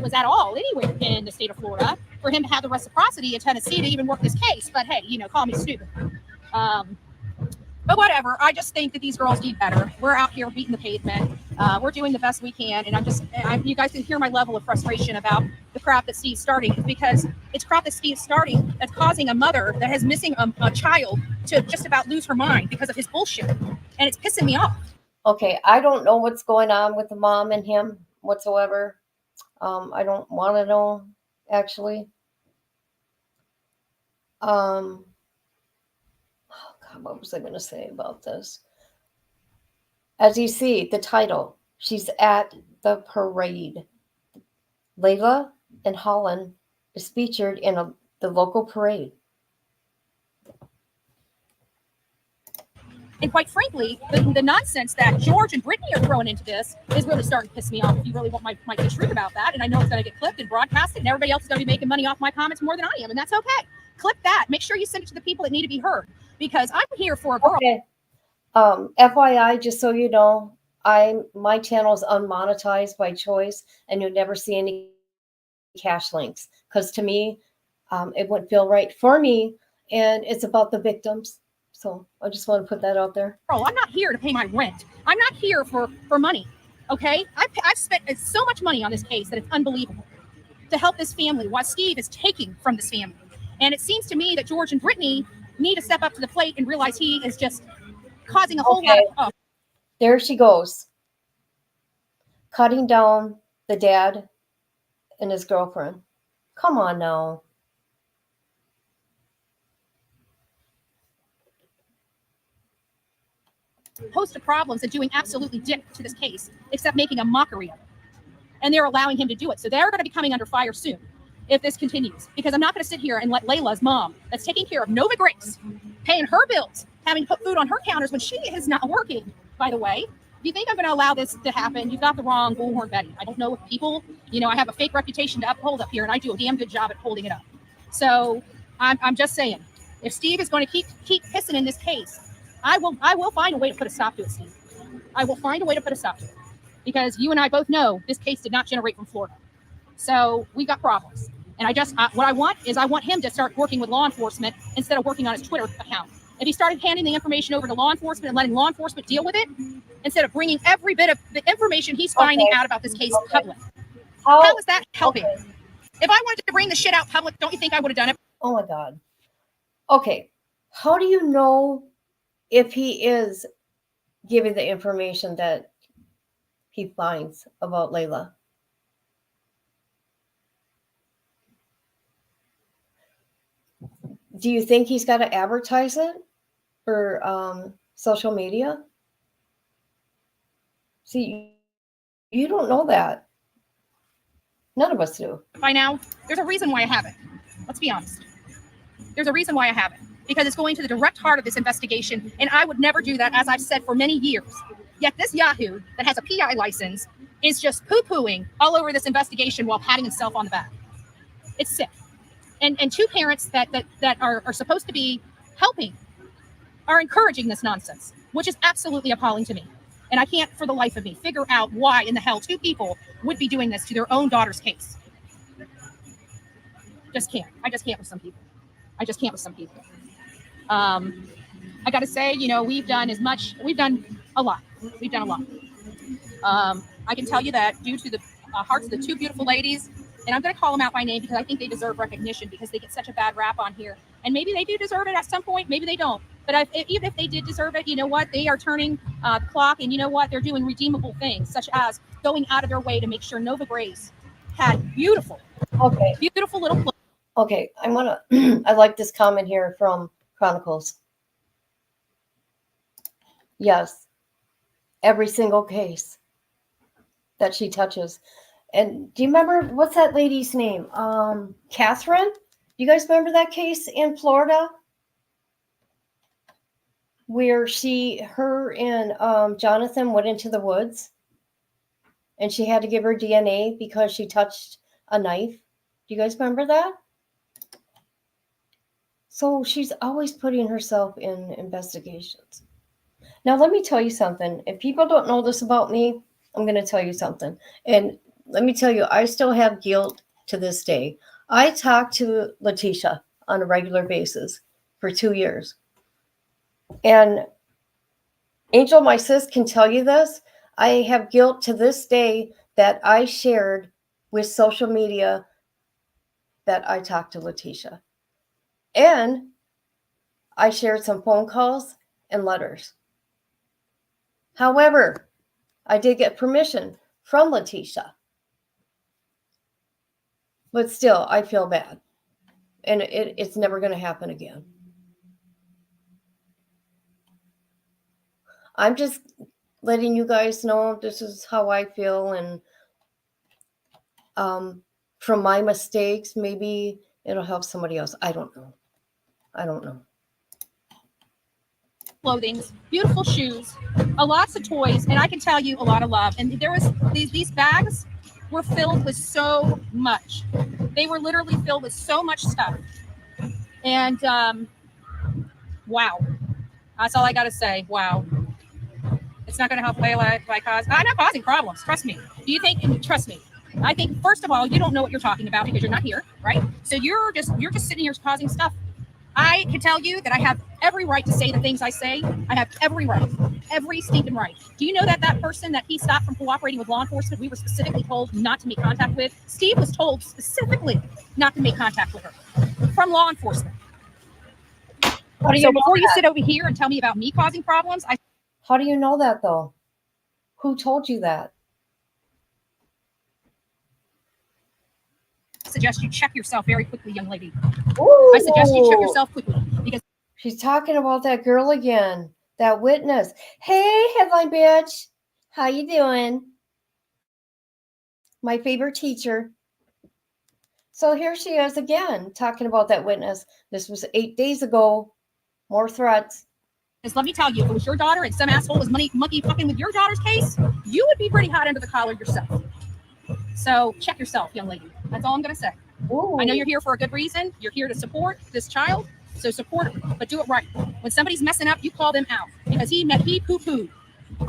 was at all anywhere in the state of Florida for him to have the reciprocity in Tennessee to even work this case. But hey, call me stupid. But whatever. I just think that these girls need better. We're out here beating the pavement. We're doing the best we can. And you guys can hear my level of frustration about the crap that Steve's starting because it's crap that Steve's starting that's causing a mother that is missing a child to just about lose her mind because of his bullshit. And it's pissing me off. Okay, I don't know what's going on with the mom and him whatsoever. I don't want to know, actually. Oh God, what was I going to say about this? As you see, the title, she's at the parade. Layla in Holland is featured in the local parade. And quite frankly, the nonsense that George and Brittany are throwing into this is really starting to piss me off. If you really want my truth about that, and I know it's going to get clipped and broadcasted, and everybody else is going to be making money off my comments more than I am, and that's okay. Clip that. Make sure you send it to the people that need to be heard, because I'm here for a girl. Okay. FYI, just so you know, my channel is unmonetized by choice, and you'll never see any cash links because to me, it wouldn't feel right for me, and it's about the victims. So I just want to put that out there. I'm not here to pay my rent. I'm not here for money. Okay, I've spent so much money on this case that it's unbelievable to help this family while Steve is taking from this family. And it seems to me that George and Brittany need to step up to the plate and realize he is just causing a whole lot of. There she goes. cutting down the dad and his girlfriend. Come on now. Host of problems and doing absolutely dick to this case, except making a mockery of it. And they're allowing him to do it. So they're going to be coming under fire soon if this continues. Because I'm not going to sit here and let Layla's mom, that's taking care of Nova Grace, paying her bills, having to put food on her counters when she is not working, by the way. If you think I'm going to allow this to happen, you've got the wrong bullhorn Betty. I don't know if people, I have a fake reputation to uphold up here, and I do a damn good job at holding it up. So I'm just saying, if Steve is going to keep pissing in this case, I will find a way to put a stop to it, Steve. I will find a way to put a stop to it. Because you and I both know this case did not generate from Florida. So we've got problems. And what I want him to start working with law enforcement instead of working on his Twitter account. If he started handing the information over to law enforcement and letting law enforcement deal with it, instead of bringing every bit of the information he's finding out about this case public. How is that helping? Okay. If I wanted to bring the shit out public, don't you think I would have done it? Oh my God. Okay. How do you know if he is giving the information that he finds about Layla? Do you think he's got to advertise it for social media? See, you don't know that. None of us do. By now, there's a reason why I haven't. Let's be honest. There's a reason why I haven't. Because it's going to the direct heart of this investigation, and I would never do that, as I've said for many years. Yet this Yahoo that has a PI license is just poo-pooing all over this investigation while patting himself on the back. It's sick. And two parents that are supposed to be helping are encouraging this nonsense, which is absolutely appalling to me. And I can't, for the life of me, figure out why in the hell two people would be doing this to their own daughter's case. Just can't. I just can't with some people. I just can't with some people. I got to say, we've done a lot. We've done a lot. I can tell you that due to the hearts of the two beautiful ladies, and I'm going to call them out by name because I think they deserve recognition because they get such a bad rap on here. And maybe they do deserve it at some point. Maybe they don't. But even if they did deserve it, you know what? They are turning the clock, and you know what? They're doing redeemable things, such as going out of their way to make sure Nova Grace had beautiful little clothes. Okay, I like this comment here from Chronicles. Yes, every single case that she touches. And do you remember, what's that lady's name? Catherine? You guys remember that case in Florida? Where her and Jonathan went into the woods and she had to give her DNA because she touched a knife. Do you guys remember that? So she's always putting herself in investigations. Now, let me tell you something. If people don't know this about me, I'm going to tell you something. And let me tell you, I still have guilt to this day. I talk to Letitia on a regular basis for 2 years. And Angel, my sis, can tell you this. I have guilt to this day that I shared with social media that I talked to Letitia. And I shared some phone calls and letters. However, I did get permission from Letitia. But still, I feel bad. And it's never going to happen again. I'm just letting you guys know this is how I feel. And from my mistakes, maybe it'll help somebody else. I don't know. Clothing, beautiful shoes, lots of toys, and I can tell you a lot of love. And there was these bags were filled with so much. They were literally filled with so much stuff. And wow, that's all I got to say. Wow, it's not going to help Layla by cause. I'm not causing problems. Trust me. Do you think? Trust me. I think first of all, you don't know what you're talking about because you're not here, right? So you're just sitting here causing stuff. I can tell you that I have every right to say the things I say. I have every right, every stinking right. Do you know that person that he stopped from cooperating with law enforcement, we were specifically told not to make contact with? Steve was told specifically not to make contact with her from law enforcement. So before you sit over here and tell me about me causing problems, How do you know that though? Who told you that? suggest you check yourself very quickly, young lady. Ooh. I suggest you check yourself quickly because She's talking about that girl again, that witness. Hey, headline bitch. How you doing? My favorite teacher. So here she is again, talking about that witness. This was 8 days ago. More threats. let me tell you, if it was your daughter and some asshole was monkey fucking with your daughter's case, you would be pretty hot under the collar yourself. So check yourself, young lady. That's all I'm going to say. Ooh. I know you're here for a good reason. You're here to support this child. So support her, but do it right. When somebody's messing up, you call them out because he poo-pooed.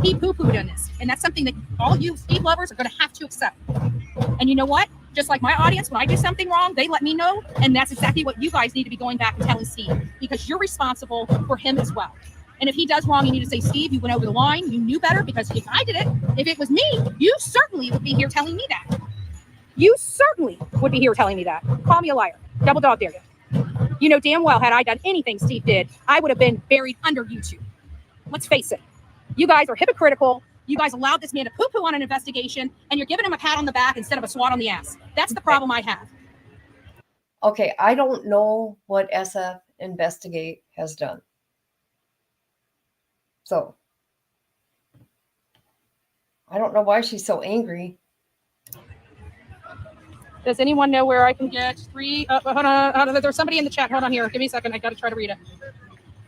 He poo-pooed on this. And that's something that all you Steve lovers are going to have to accept. And you know what? Just like my audience, when I do something wrong, they let me know. And that's exactly what you guys need to be going back and telling Steve, because you're responsible for him as well. And if he does wrong, you need to say, Steve, you went over the line. You knew better, because if I did it, if it was me, you certainly would be here telling me that. You certainly would be here telling me that. Call me a liar. Double dog dare you. You know damn well, had I done anything Steve did, I would have been buried under YouTube. Let's face it. You guys are hypocritical. You guys allowed this man to poo-poo on an investigation, and you're giving him a pat on the back instead of a swat on the ass. That's the problem I have. Okay, I don't know what SF Investigate has done. So, I don't know why she's so angry. Does anyone know where I can get three? Hold on. There's somebody in the chat. Hold on here. Give me a second. I got to try to read it.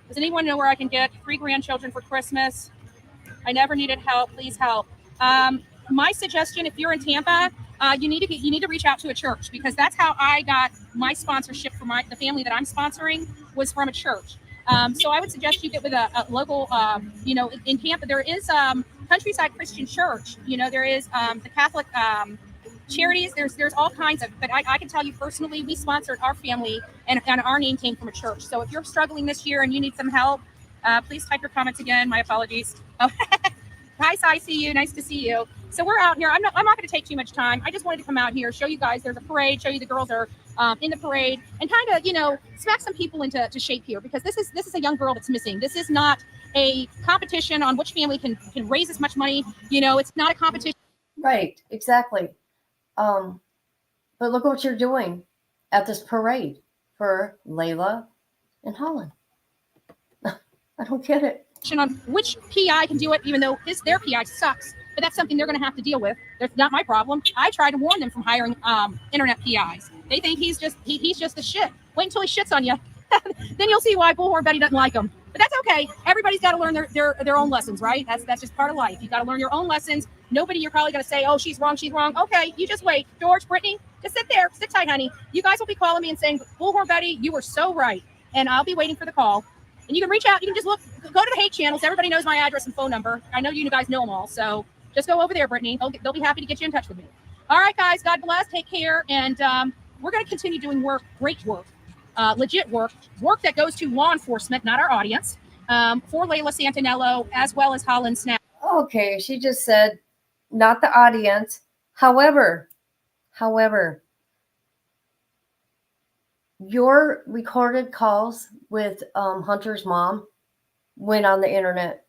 Does anyone know where I can get 3 grandchildren for Christmas? I never needed help. Please help. My suggestion, if you're in Tampa, you need to reach out to a church, because that's how I got my sponsorship for the family that I'm sponsoring was from a church. So I would suggest you get with a local, in Tampa, there is Countryside Christian Church. There is the Catholic charities. There's all kinds of, but I can tell you personally, we sponsored our family, and our name came from a church. So if you're struggling this year and you need some help, please type your comments again. My apologies. Oh, hi, I see you. Nice to see you. So we're out here. I'm not going to take too much time. I just wanted to come out here, show you guys there's a parade, show you the girls are in the parade, and kind of, smack some people into shape here, because this is a young girl that's missing. This is not a competition on which family can raise as much money. It's not a competition. Right, exactly. But look what you're doing at this parade for Layla and Holland. I don't get it. On which PI can do it, even though their PI sucks. But that's something they're going to have to deal with. That's not my problem. I try to warn them from hiring internet PIs. They think he's just the shit. Wait until he shits on you. Then you'll see why Bullhorn Betty doesn't like him. But that's okay. Everybody's got to learn their own lessons, right? That's just part of life. You got to learn your own lessons. Nobody, you're probably going to say, oh, she's wrong. Okay, you just wait. George, Brittany, just sit there. Sit tight, honey. You guys will be calling me and saying, Bullhorn Betty, you were so right. And I'll be waiting for the call. And you can reach out. You can just go to the hate channels. Everybody knows my address and phone number. I know you guys know them all. So just go over there, Brittany. They'll be happy to get you in touch with me. All right, guys. God bless. Take care. And we're going to continue doing work, great work, legit work that goes to law enforcement, not our audience, for Layla Santinello, as well as Holland Snap. Okay, she just said, not the audience. However, your recorded calls with Hunter's mom went on the internet.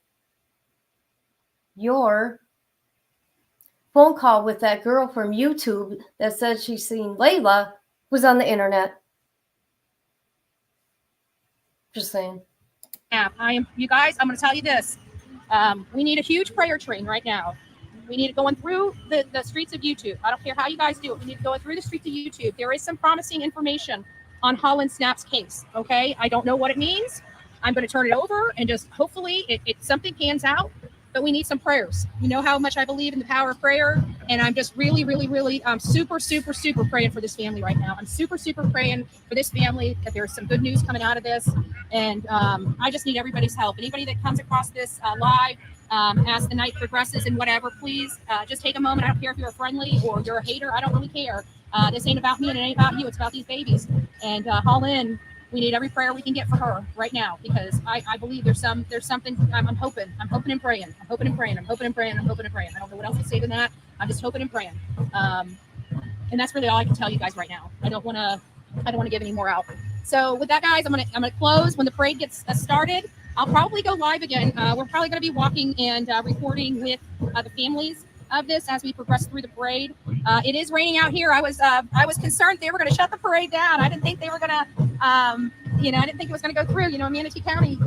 Your phone call with that girl from YouTube that said she's seen Layla was on the internet. Just saying. Yeah, you guys, I'm going to tell you this. We need a huge prayer train right now. We need it going through the streets of YouTube. I don't care how you guys do it. We need to go through the streets of YouTube. There is some promising information on Holland Snap's case. Okay. I don't know what it means. I'm going to turn it over and just hopefully something pans out, but we need some prayers. You know how much I believe in the power of prayer. And I'm just really, really, really super, super, super praying for this family right now. I'm super, super praying for this family that there's some good news coming out of this. And I just need everybody's help. Anybody that comes across this live, as the night progresses and whatever, please just take a moment. I don't care if you're a friendly or you're a hater. I don't really care. This ain't about me and it ain't about you. It's about these babies. And Holland, we need every prayer we can get for her right now, because I believe there's something. I'm hoping and praying. I'm hoping and praying. I don't know what else to say than that. I'm just hoping and praying. And that's really all I can tell you guys right now. I don't want to give any more out. So with that, guys, I'm gonna close. When the parade gets started, I'll probably go live again. We're probably going to be walking and recording with the families of this as we progress through the parade. It is raining out here. I was concerned they were going to shut the parade down. I didn't think they were going to, I didn't think it was going to go through. Manatee County,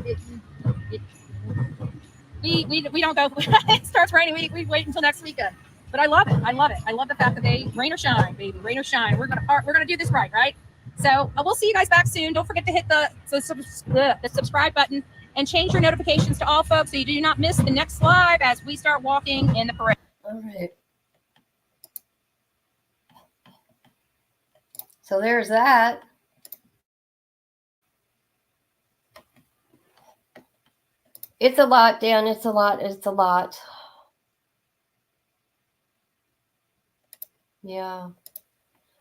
we don't go. It starts raining. We wait until next weekend. But I love it. I love it. I love the fact that they rain or shine, baby, rain or shine. We're gonna do this right? So we'll see you guys back soon. Don't forget to hit the subscribe button and change your notifications to all, folks, so you do not miss the next live as we start walking in the parade. All right. So there's that. It's a lot, Dan. It's a lot. It's a lot. Yeah.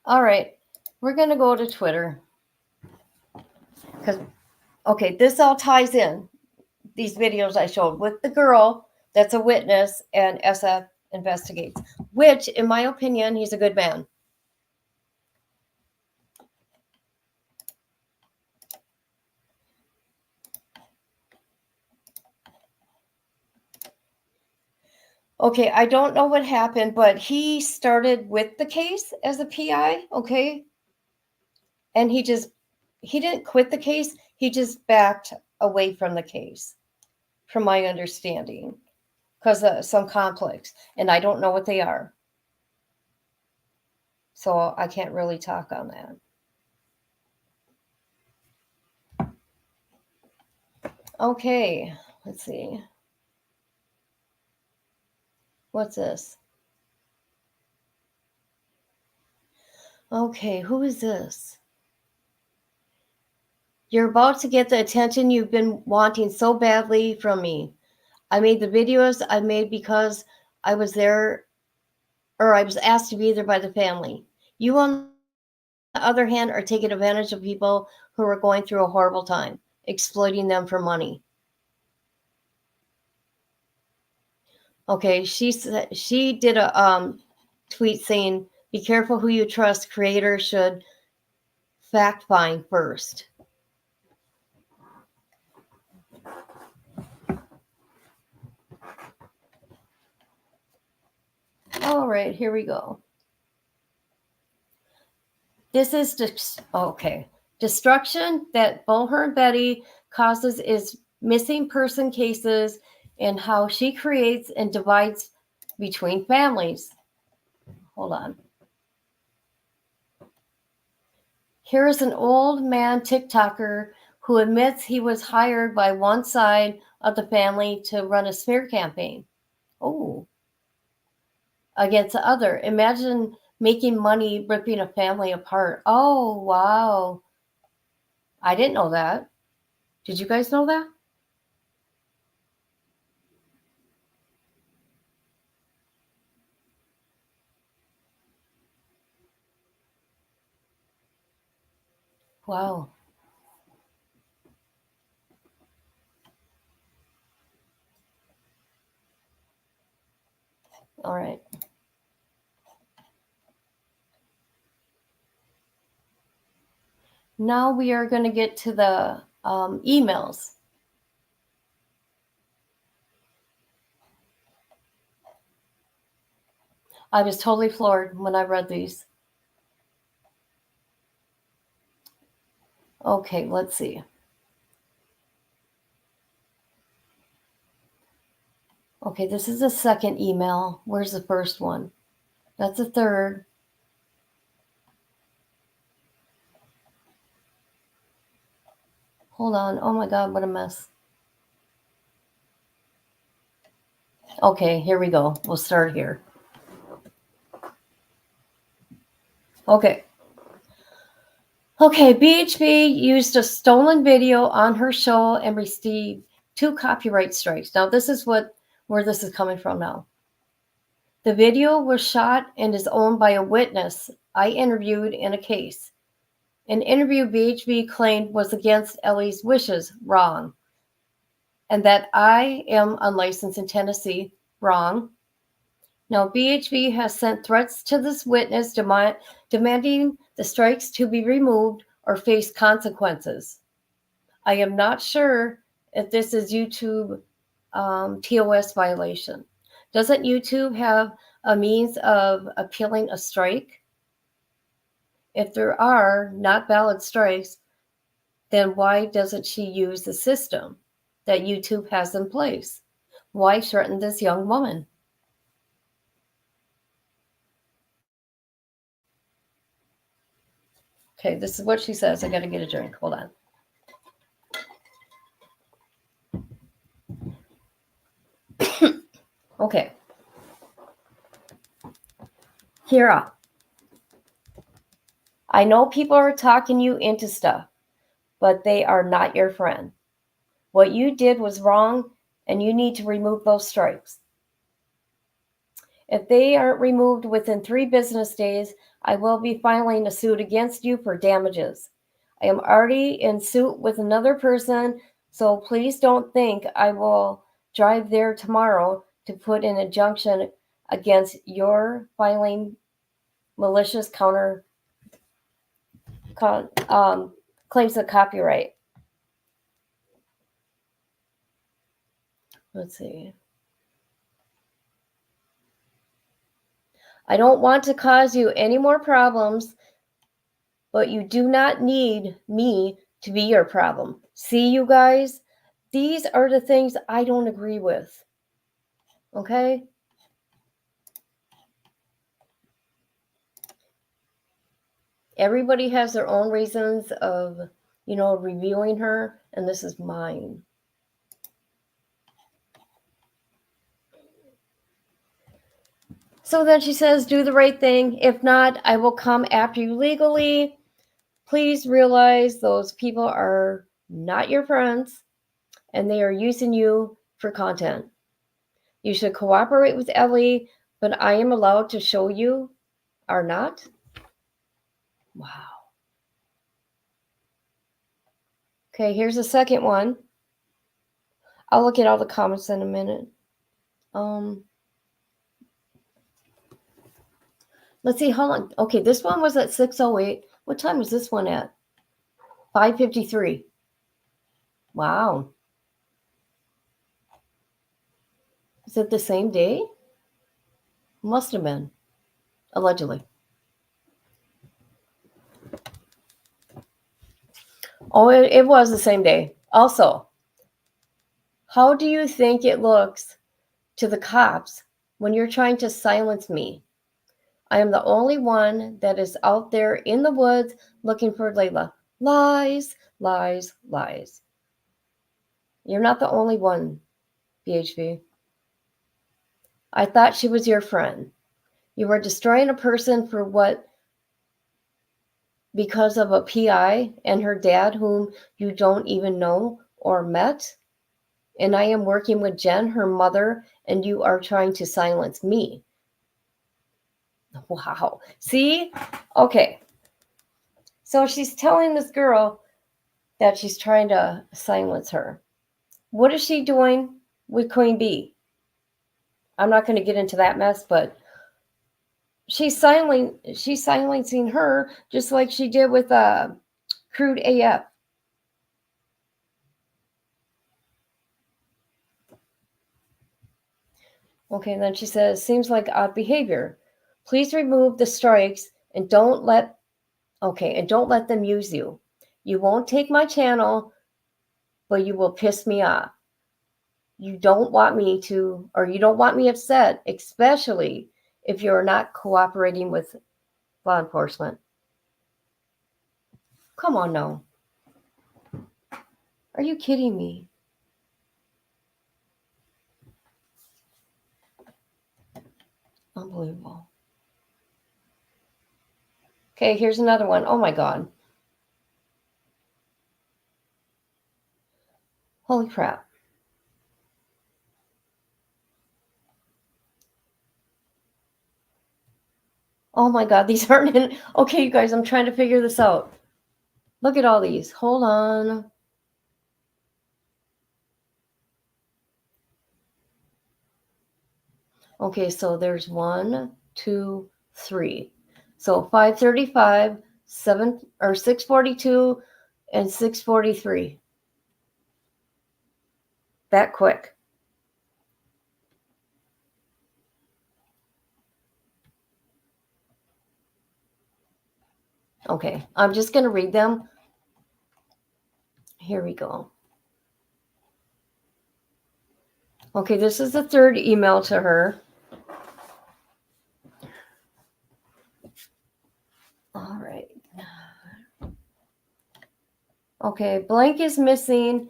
All right. We're going to go to Twitter. Okay, this all ties in. These videos I showed with the girl that's a witness and SF investigates, which, in my opinion, he's a good man. Okay, I don't know what happened, but he started with the case as a PI, okay? And he didn't quit the case. He just backed away from the case, from my understanding, because of some conflicts. And I don't know what they are. So I can't really talk on that. Okay, let's see. What's this? Okay, who is this? You're about to get the attention you've been wanting so badly from me. I made the videos I made because I was there, or I was asked to be there by the family. You, on the other hand, are taking advantage of people who are going through a horrible time, exploiting them for money. Okay, she did a tweet saying, "Be careful who you trust. Creators should fact find first." All right, here we go. This is okay. Destruction that Bullhorn Betty causes is missing person cases and how she creates and divides between families. Hold on. Here is an old man TikToker who admits he was hired by one side of the family to run a smear campaign. Oh. Against the other. Imagine making money ripping a family apart. Oh, wow. I didn't know that. Did you guys know that? Wow. All right. Now we are going to get to the emails. I was totally floored when I read these. Okay, let's see. Okay, this is the second email. Where's the first one? That's the third. Hold on. Oh my God, what a mess. Okay, here we go. We'll start here. Okay. Okay, BHB used a stolen video on her show and received 2 copyright strikes. Now, this is where this is coming from now. The video was shot and is owned by a witness I interviewed in a case. An interview BHB claimed was against Ellie's wishes, wrong. And that I am unlicensed in Tennessee, wrong. Now, BHB has sent threats to this witness demanding the strikes to be removed or face consequences. I am not sure if this is YouTube TOS violation. Doesn't YouTube have a means of appealing a strike? If there are not valid strikes, then why doesn't she use the system that YouTube has in place? Why threaten this young woman? Okay, this is what she says. I got to get a drink. Hold on. Okay. Kira, I know people are talking you into stuff, but they are not your friend. What you did was wrong, and you need to remove those strikes. If they aren't removed within 3 business days, I will be filing a suit against you for damages. I am already in suit with another person, so please don't think I will drive there tomorrow to put an injunction against your filing malicious claims of copyright. Let's see. I don't want to cause you any more problems, but you do not need me to be your problem. See, you guys, these are the things I don't agree with. Okay? Everybody has their own reasons of, reviewing her, and this is mine. So then she says, do the right thing. If not, I will come after you legally. Please realize those people are not your friends, and they are using you for content. You should cooperate with Ellie, but I am allowed to show you are not? Wow. Okay, here's the second one. I'll look at all the comments in a minute. Let's see how long. Okay, this one was at 6:08. What time was this one at? 5:53. Wow. Is it the same day? Must have been. Allegedly. Oh, it was the same day. Also, how do you think it looks to the cops when you're trying to silence me? I am the only one that is out there in the woods looking for Layla. Lies, lies, lies. You're not the only one, BHV. I thought she was your friend. You were destroying a person for what? Because of a PI and her dad whom you don't even know or met? And I am working with Jen, her mother, and you are trying to silence me. Wow. See? Okay. So she's telling this girl that she's trying to silence her. What is she doing with Queen Bee? I'm not going to get into that mess, but she's silencing her just like she did with Crude AF. Okay, and then she says, seems like odd behavior. Please remove the strikes and don't let them use you. You won't take my channel, but you will piss me off. You don't want me upset, especially if you're not cooperating with law enforcement. Come on now. Are you kidding me? Unbelievable. Okay, here's another one. Oh my God. Holy crap. Oh my God, these aren't in. Okay, you guys, I'm trying to figure this out. Look at all these. Hold on. Okay, so there's 1, 2, 3. So 5:35, 6:42, and 6:43. That quick. Okay, I'm just going to read them. Here we go. Okay, this is the third email to her. All right. Okay, blank is missing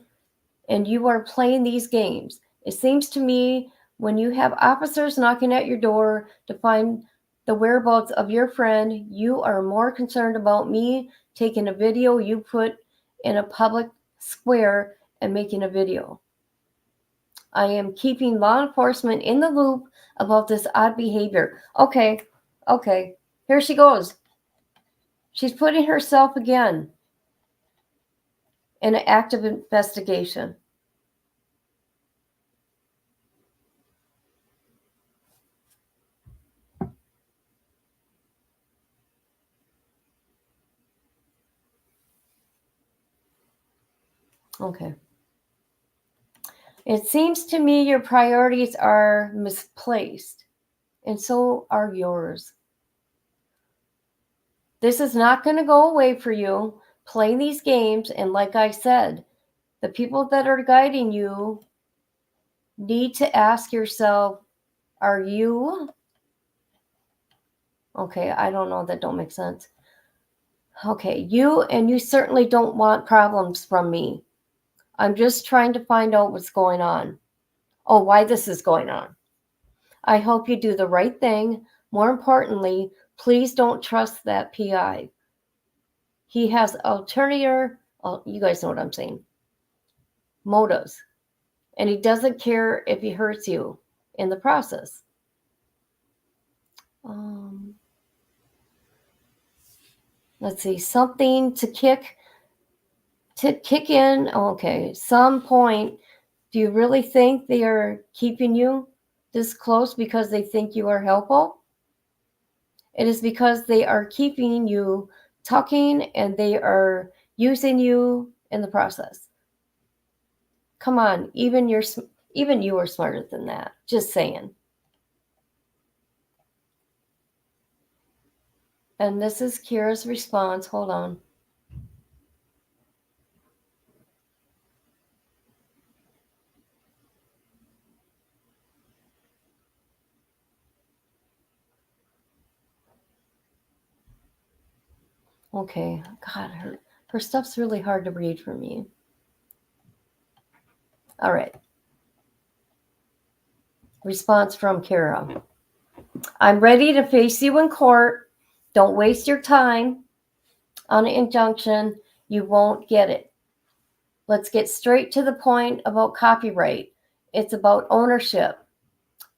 and you are playing these games. It seems to me when you have officers knocking at your door to find the whereabouts of your friend, you are more concerned about me taking a video you put in a public square and making a video. I am keeping law enforcement in the loop about this odd behavior. Okay, here she goes. She's putting herself again in an active investigation. Okay. It seems to me your priorities are misplaced, and so are yours. This is not going to go away for you. Playing these games, and like I said, the people that are guiding you need to ask yourself, are you? Okay, I don't know. That don't make sense. Okay, you certainly don't want problems from me. I'm just trying to find out what's going on. Oh, why this is going on. I hope you do the right thing. More importantly, please don't trust that PI. He has ulterior, you guys know what I'm saying, motives. And he doesn't care if he hurts you in the process. Let's see, something to kick in. Okay, some point. Do you really think they are keeping you this close because they think you are helpful? It is because they are keeping you talking and they are using you in the process. Come on, even you are smarter than that. Just saying. And this is Kira's response. Hold on. Okay, God, her stuff's really hard to read for me. All right. Response from Kira. I'm ready to face you in court. Don't waste your time on an injunction. You won't get it. Let's get straight to the point about copyright. It's about ownership.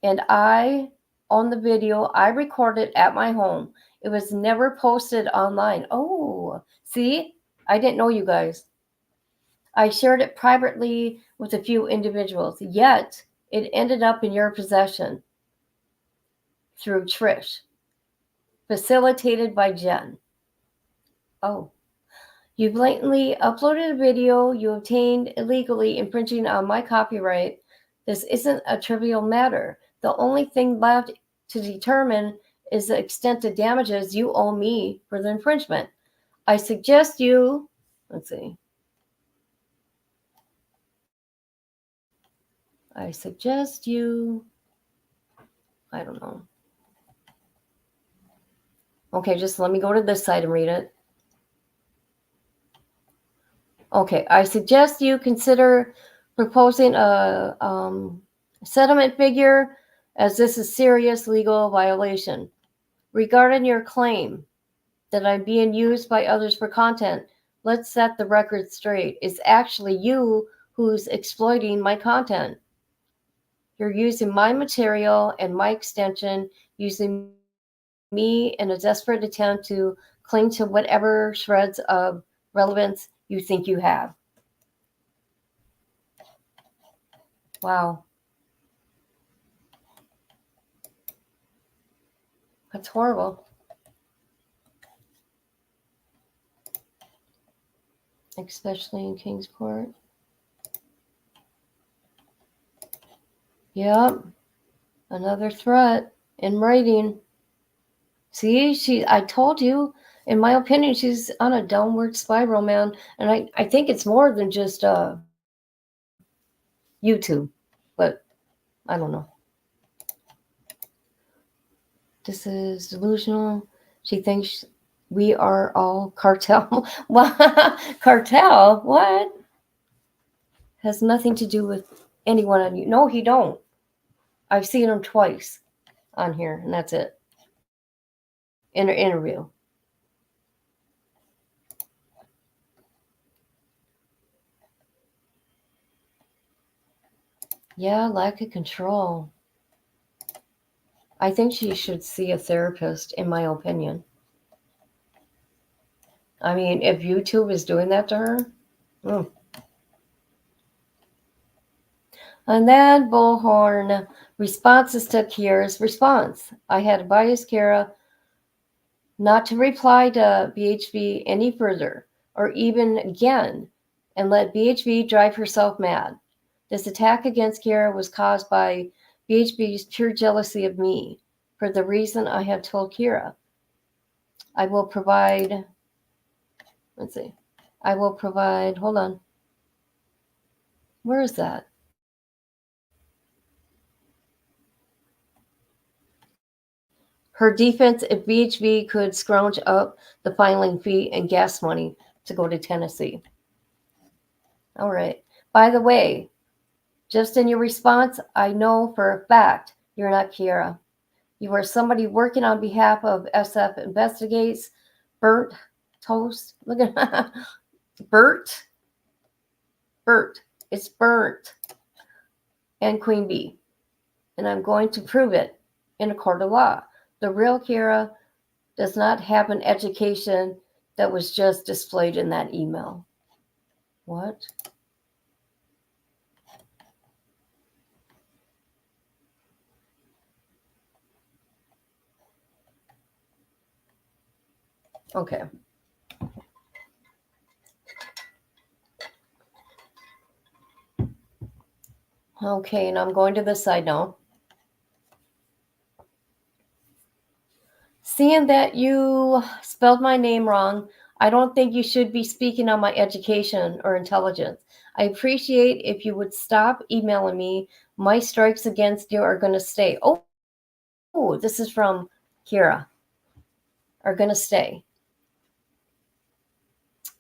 And I own the video. I recorded at my home. It was never posted online. Oh, see? I didn't know, you guys. I shared it privately with a few individuals, yet it ended up in your possession through Trish, facilitated by Jen. Oh, you blatantly uploaded a video you obtained illegally, infringing on my copyright. This isn't a trivial matter. The only thing left to determine is the extent of damages you owe me for the infringement. I suggest you, let's see. I suggest you, I don't know. Okay, just let me go to this side and read it. Okay, I suggest you consider proposing a settlement figure, as this is serious legal violation. Regarding your claim that I'm being used by others for content, let's set the record straight. It's actually you who's exploiting my content. You're using my material and my extension, using me in a desperate attempt to cling to whatever shreds of relevance you think you have. Wow. That's horrible. Especially in Kingsport. Yep. Another threat in writing. See, I told you, In my opinion, she's on a downward spiral, man. And I think it's more than just YouTube, but I don't know. This is delusional. She thinks we are all cartel. What? Cartel? What? Has nothing to do with anyone on you. No, he don't. I've seen him twice on here, and that's it. In an interview. Yeah, lack of control. I think she should see a therapist, in my opinion. I mean, if YouTube is doing that to her. And then Bullhorn responses to Kira's response. I had advised Kira not to reply to BHB any further, or even again, and let BHB drive herself mad. This attack against Kira was caused by BHB's pure jealousy of me, for the reason I have told Kira. I will provide, hold on. Where is that? Her defense if BHB could scrounge up the filing fee and gas money to go to Tennessee. All right. By the way, just in your response, I know for a fact you're not Kira. You are somebody working on behalf of SF Investigates, Bert Toast. Look at Bert. It's Bert and Queen Bee. And I'm going to prove it in a court of law. The real Kira does not have an education that was just displayed in that email. What? Okay. Okay, and I'm going to the side now. Seeing that you spelled my name wrong, I don't think you should be speaking on my education or intelligence. I appreciate if you would stop emailing me. My strikes against you are going to stay. Oh, this is from Kira. Are going to stay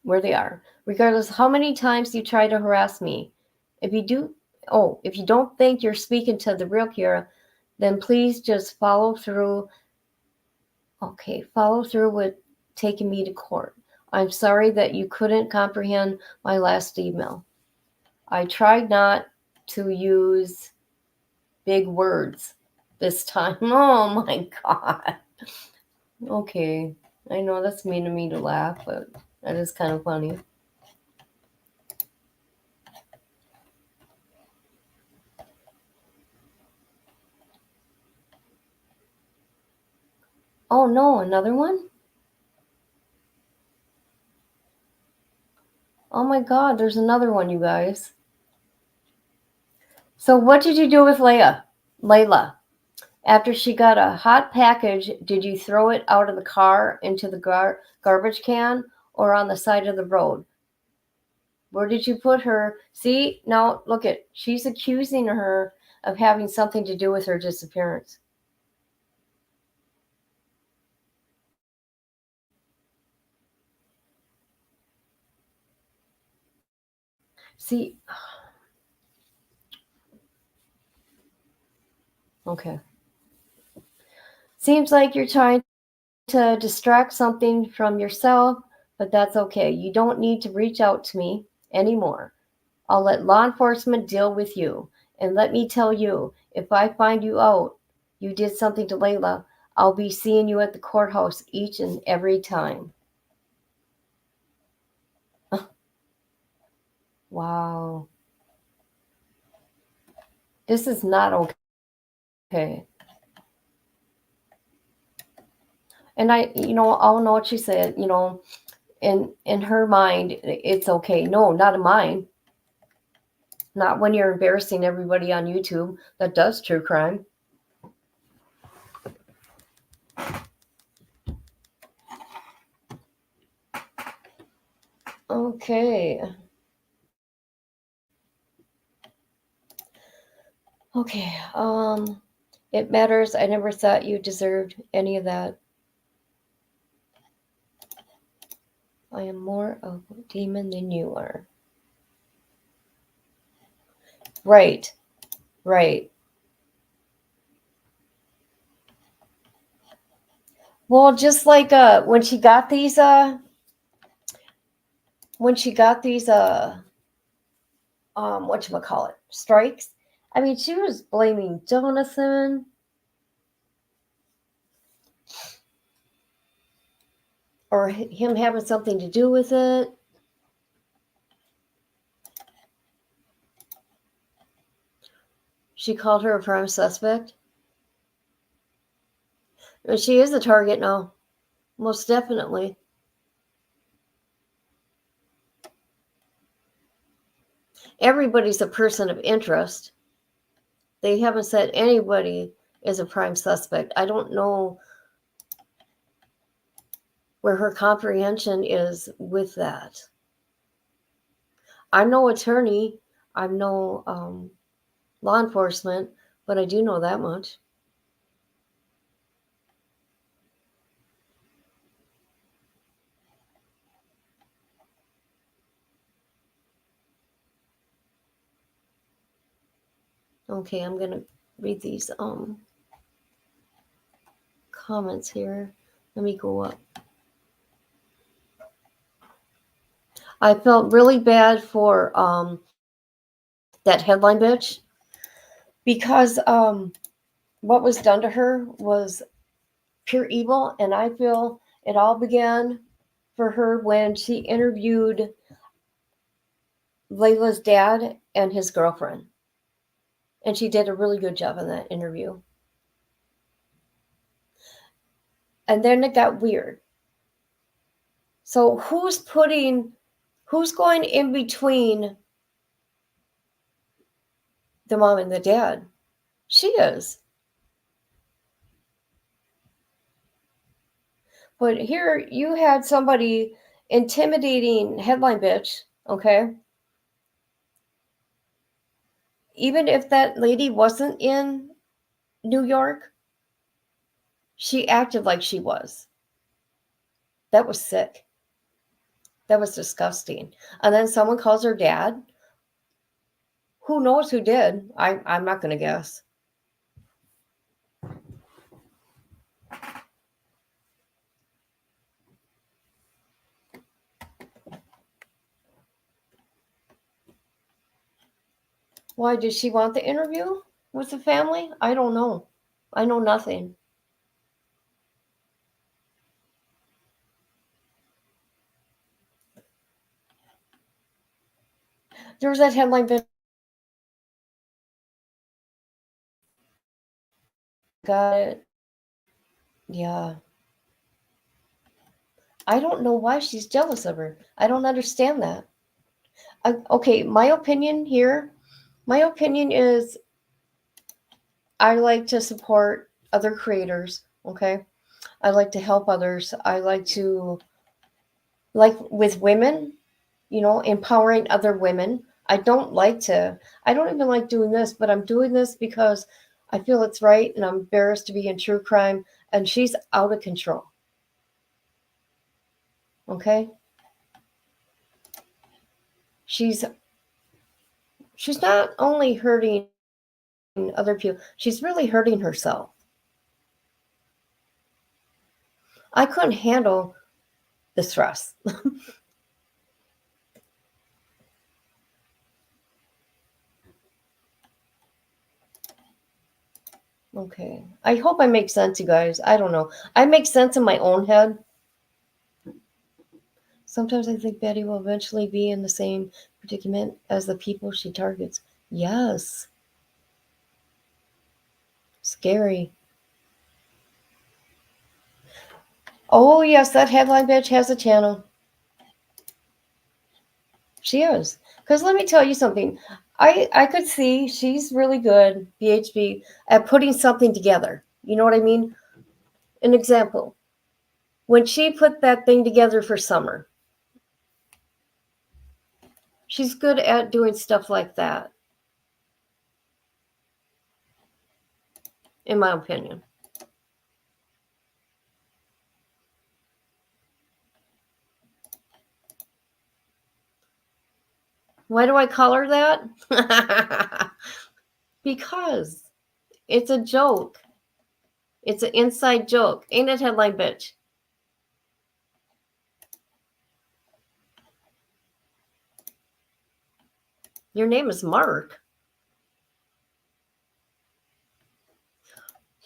where they are, regardless how many times you try to harass me. If you don't think you're speaking to the real Kira, then please just follow through. Okay, follow through with taking me to court. I'm sorry that you couldn't comprehend my last email. I tried not to use big words this time. Oh my God. Okay, I know that's mean of me to laugh, but that is kind of funny. Oh no, another one? Oh my God, there's another one, you guys. So what did you do with Layla? After she got a hot package, did you throw it out of the car into the garbage can or on the side of the road? Where did you put her? See, now look at, she's accusing her of having something to do with her disappearance. See, okay. Seems like you're trying to distract something from yourself, but that's okay. You don't need to reach out to me anymore. I'll let law enforcement deal with you. And let me tell you, if I find you out you did something to Layla, I'll be seeing you at the courthouse each and every time. Wow. This is not okay. And I'll know what she said, in her mind, it's okay. No, not in mine. Not when you're embarrassing everybody on YouTube that does true crime. Okay. Okay. It matters. I never thought you deserved any of that. I am more of a demon than you are. Right. Right. Well, just like when she got these whatchamacallit, strikes, I mean, she was blaming Jonathan or him having something to do with it. She called her a prime suspect. And she is a target now. Most definitely. Everybody's a person of interest. They haven't said anybody is a prime suspect. I don't know where her comprehension is with that. I'm no attorney. I'm no law enforcement, but I do know that much. Okay, I'm going to read these comments here. Let me go up. I felt really bad for that headline bitch because what was done to her was pure evil, and I feel it all began for her when she interviewed Layla's dad and his girlfriend. And she did a really good job in that interview. And then it got weird. So who's going in between the mom and the dad? She is. But here you had somebody intimidating headline bitch, okay? Even if that lady wasn't in New York, she acted like she was. That was sick. That was disgusting. And then someone calls her dad. Who knows who did? I'm not going to guess. Why did she want the interview with the family? I don't know. I know nothing. There's that headline bitch. Got it. Yeah. I don't know why she's jealous of her. I don't understand that. Okay, my opinion is I like to support other creators, okay? I like to help others. I like to, like with women, empowering other women. I don't even like doing this, but I'm doing this because I feel it's right and I'm embarrassed to be in true crime, and she's out of control. Okay? She's not only hurting other people, she's really hurting herself. I couldn't handle the stress. Okay. I hope I make sense, you guys. I don't know. I make sense in my own head. Sometimes I think Betty will eventually be in the same predicament as the people she targets. Yes. Scary. Oh, yes, that headline bitch has a channel. She is. Because let me tell you something. I could see she's really good, BHB, at putting something together. You know what I mean? An example. When she put that thing together for Summer, She's good at doing stuff like that, in my opinion. Why do I call her that? Because it's a joke. It's an inside joke. Ain't it, headline bitch? Your name is Mark.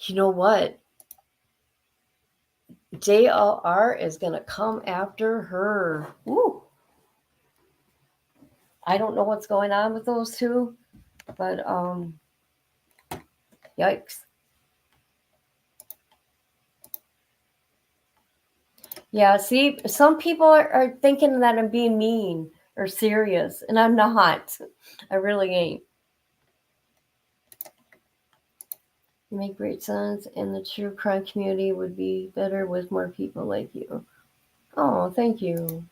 You know what? JLR is going to come after her. Woo. I don't know what's going on with those two, but yikes. Yeah, see, some people are thinking that I'm being mean or serious, and I'm not. I really ain't. You make great sense, and the true crime community would be better with more people like you. Oh, thank you.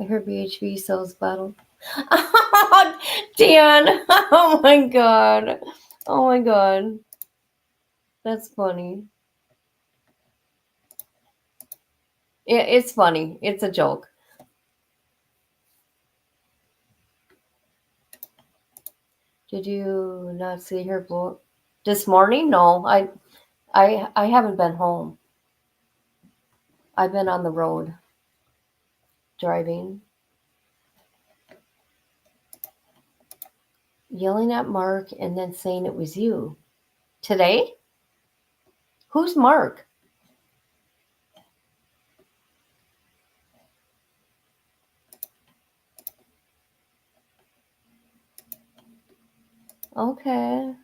I heard BHB sells bottle. Oh, Dan! Oh my god! Oh my god! That's funny. It's funny. It's a joke. Did you not see her blow this morning? No, I haven't been home. I've been on the road driving, yelling at Mark, and then saying it was you. Today? Who's Mark? Okay.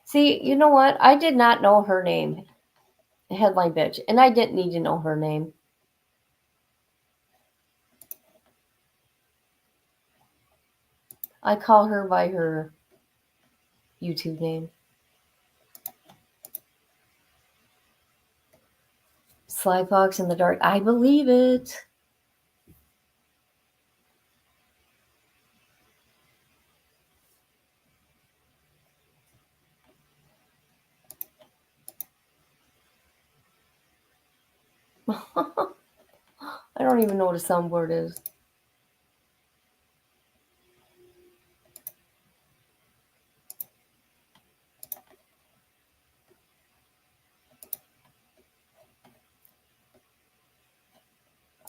See, you know what? I did not know her name, headline bitch, and I didn't need to know her name. I call her by her YouTube name. Sly Fox in the dark. I believe it. I don't even know what a soundboard is.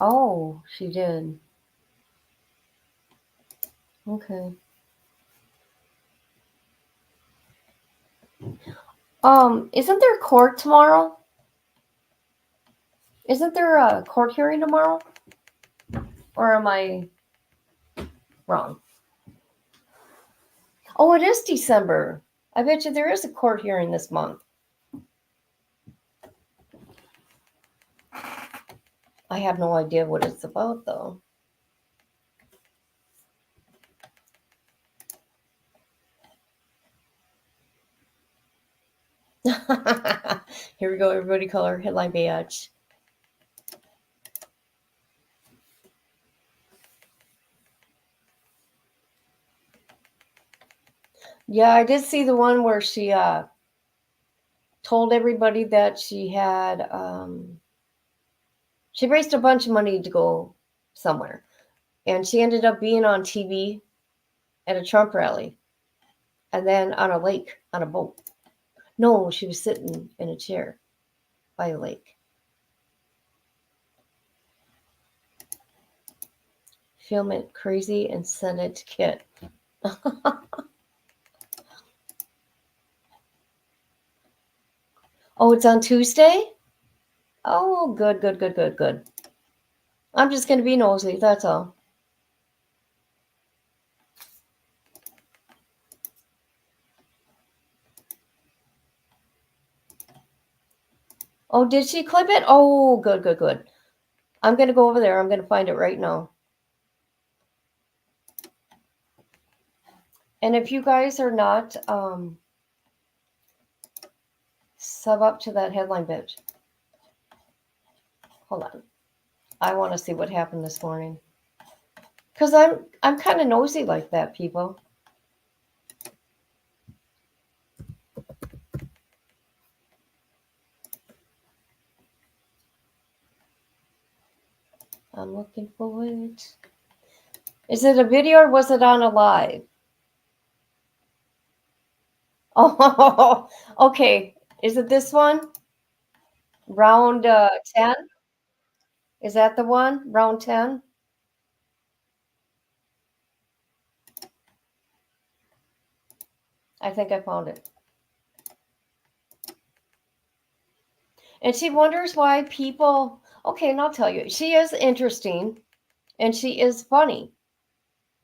Oh, she did. Okay. Isn't there court tomorrow? Isn't there a court hearing tomorrow? Or am I wrong? Oh, it is December. I bet you there is a court hearing this month. I have no idea what it's about, though. Here we go, everybody call her headline bitch. Yeah, I did see the one where she told everybody that she had she raised a bunch of money to go somewhere. And she ended up being on TV at a Trump rally. And then on a lake, on a boat. No, she was sitting in a chair by a lake. Film it crazy and send it to Kit. Oh, it's on Tuesday? Oh, good, good, good, good, good. I'm just going to be nosy, that's all. Oh, did she clip it? Oh, good, good, good. I'm going to go over there. I'm going to find it right now. And if you guys are not Sub up to that headline bitch. Hold on. I want to see what happened this morning. Because I'm kind of nosy like that, people. I'm looking for it. Is it a video or was it on a live? Oh, okay. Is it this one? Round 10? Is that the one? Round 10? I think I found it. And she wonders why people... Okay, and I'll tell you. She is interesting and she is funny.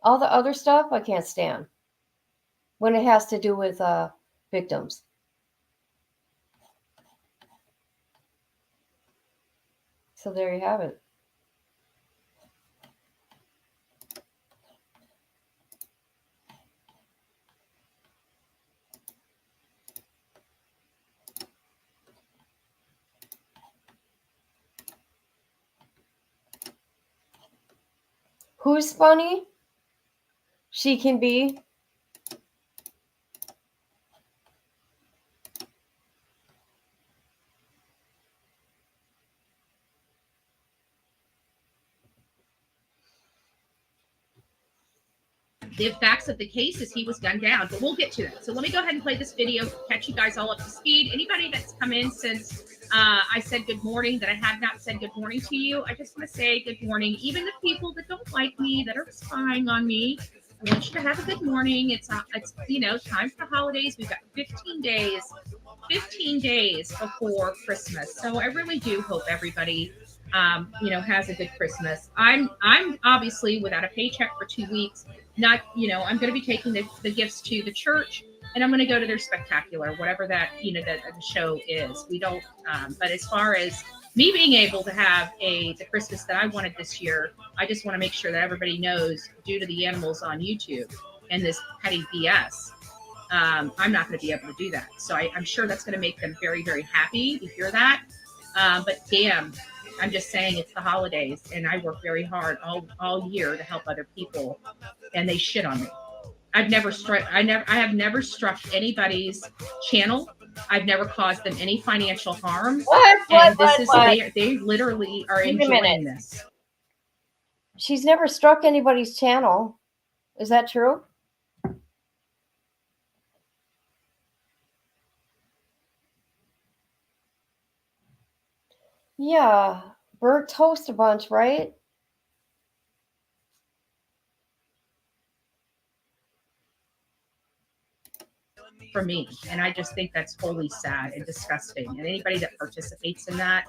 All the other stuff I can't stand when it has to do with victims. So there you have it. Who's funny? She can be. The facts of the case is he was gunned down, but we'll get to that. So let me go ahead and play this video, catch you guys all up to speed. Anybody that's come in since I said good morning that I have not said good morning to you, I just want to say good morning. Even the people that don't like me, that are spying on me, I want you to have a good morning. It's you know, time for the holidays. We've got 15 days before Christmas. So I really do hope everybody you know, has a good Christmas. I'm obviously without a paycheck for 2 weeks. Not, you know, I'm going to be taking the gifts to the church and I'm going to go to their spectacular, whatever that, you know, that the show is. We don't, but as far as me being able to have the Christmas that I wanted this year, I just want to make sure that everybody knows, due to the animals on YouTube and this petty BS, I'm not going to be able to do that. So I'm sure that's going to make them very, very happy to hear that. But damn, I'm just saying it's the holidays and I work very hard all year to help other people and they shit on me. I have never struck anybody's channel. I've never caused them any financial harm. They literally are enjoying this. She's never struck anybody's channel. Is that true? Yeah, burnt toast a bunch, right? For me, and I just think that's wholly sad and disgusting. And anybody that participates in that,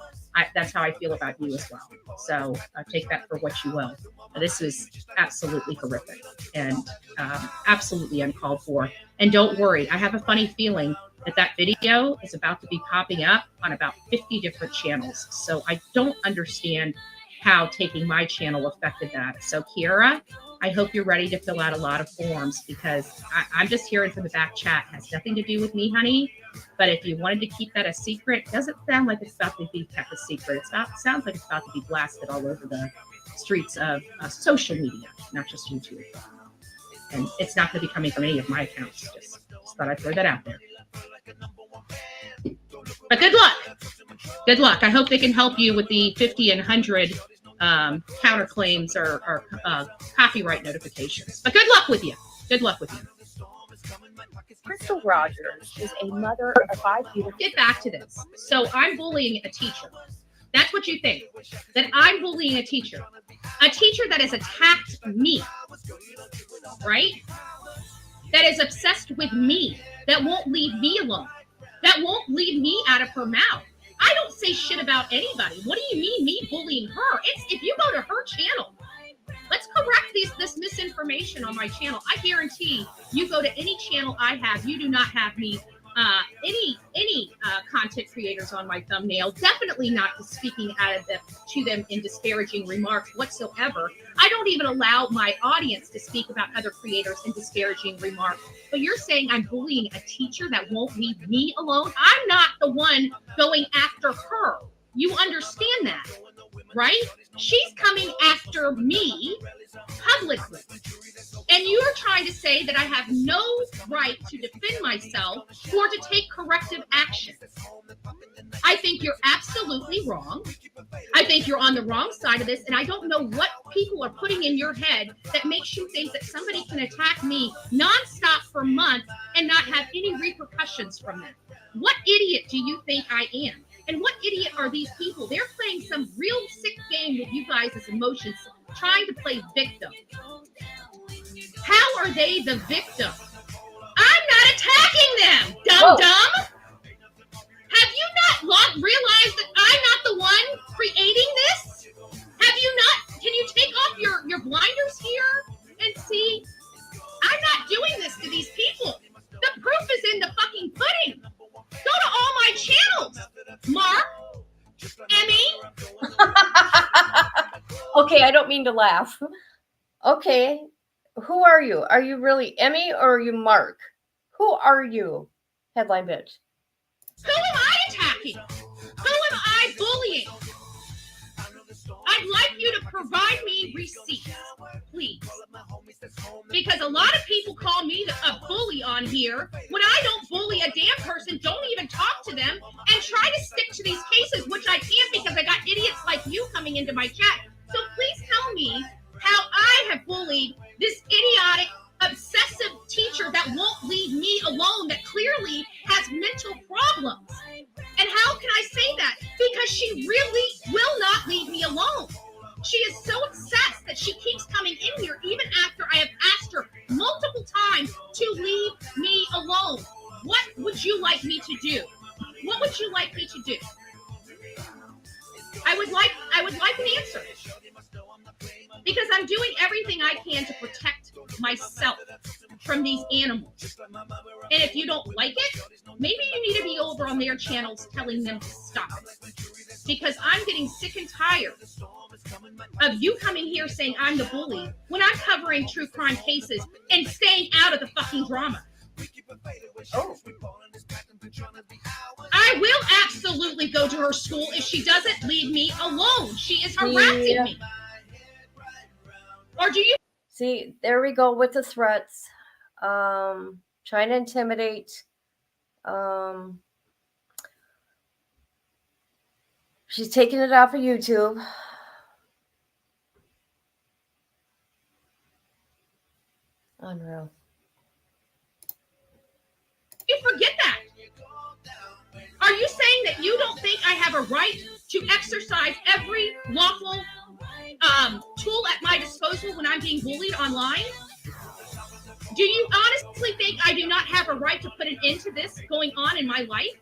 that's how I feel about you as well. So take that for what you will. This is absolutely horrific and absolutely uncalled for. And don't worry, I have a funny feeling that video is about to be popping up on about 50 different channels. So I don't understand how taking my channel affected that. So Kiara, I hope you're ready to fill out a lot of forms because I'm just hearing from the back chat. It has nothing to do with me, honey. But if you wanted to keep that a secret, it doesn't sound like it's about to be kept a secret. It sounds like it's about to be blasted all over the streets of social media, not just YouTube. And it's not going to be coming from any of my accounts. Just thought I'd throw that out there. But good luck. Good luck. I hope they can help you with the 50 and 100 counterclaims or copyright notifications. But good luck with you. Good luck with you. Crystal Rogers is a mother of 5 beautiful. Get back to this. So I'm bullying a teacher. That's what you think. That I'm bullying a teacher. A teacher that has attacked me. Right? That is obsessed with me. That won't leave me alone. That won't leave me out of her mouth. I don't say shit about anybody. What do you mean me bullying her? It's if you go to her channel. Let's correct this misinformation on my channel. I guarantee you go to any channel I have, you do not have me any content creators on my thumbnail. Definitely not speaking out of them to them in disparaging remarks whatsoever. I don't even allow my audience to speak about other creators in disparaging remarks. But you're saying I'm bullying a teacher that won't leave me alone? I'm not the one going after her. You understand that, right? She's coming after me publicly. And you're trying to say that I have no right to defend myself or to take corrective action. I think you're absolutely wrong. I think you're on the wrong side of this, and I don't know what people are putting in your head that makes you think that somebody can attack me nonstop for months and not have any repercussions from that. What idiot do you think I am? And what idiot are these people? They're playing some real sick game with you guys' emotions, trying to play victim. How are they the victim? I'm not attacking them, dum-dum. Have you not realized that I'm not the one creating this? Have you not? Can you take off your blinders here and see? I'm not doing this to these people. The proof is in the fucking pudding. Go to all my channels. Mark, Emmy. Okay, I don't mean to laugh. Okay, who are you? Are you really Emmy or are you Mark? Who are you? Headline bitch. Who am I attacking? Who am I bullying? I'd like you to provide me receipts, please. Because a lot of people call me a bully on here when I don't bully a damn person, don't even talk to them, and try to stick to these cases, which I can't because I got idiots like you coming into my chat. So please tell me how I have bullied this idiotic, obsessive teacher that won't leave me alone, that clearly has mental problems. And how can I say that? Because she really will not leave me alone. She is so obsessed that she keeps coming in here even after I have asked her multiple times to leave me alone. What would you like me to do? What would you like me to do? I would like an answer. Because I'm doing everything I can to protect myself from these animals. And if you don't like it, maybe you need to be over on their channels telling them to stop it. Because I'm getting sick and tired of you coming here saying I'm the bully when I'm covering true crime cases and staying out of the fucking drama. Oh. I will absolutely go to her school if she doesn't leave me alone. She is harassing me. Or do you? See, there we go with the threats. Trying to intimidate. She's taking it off of YouTube. Unreal. You forget that. Are you saying that you don't think I have a right to exercise every lawful tool at my disposal when I'm being bullied online? Do you honestly think I do not have a right to put an end to this going on in my life?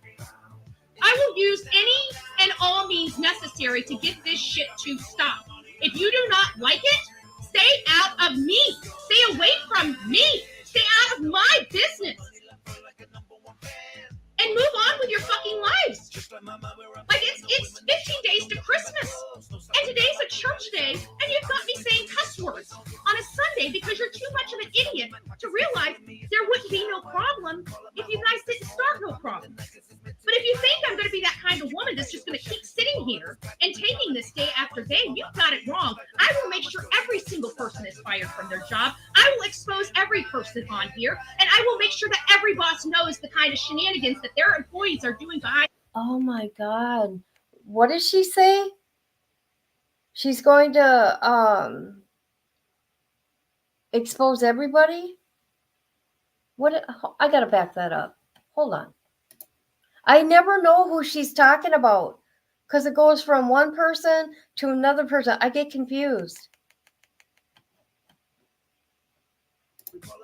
I will use any and all means necessary to get this shit to stop. If you do not like it, stay out of me. Stay away from me. Stay out of my business. And move on with your fucking lives. Like it's 15 days to Christmas. And today's a church day, and you've got me saying cuss words on a Sunday because you're too much of an idiot to realize there wouldn't be no problem if you guys didn't start no problem. But if you think I'm going to be that kind of woman that's just going to keep sitting here and taking this day after day, you've got it wrong. I will make sure every single person is fired from their job. I will expose every person on here, and I will make sure that every boss knows the kind of shenanigans that their employees are doing behind. Oh my God. What did she say? She's going to expose everybody? What? I got to back that up. Hold on. I never know who she's talking about because it goes from one person to another person. I get confused.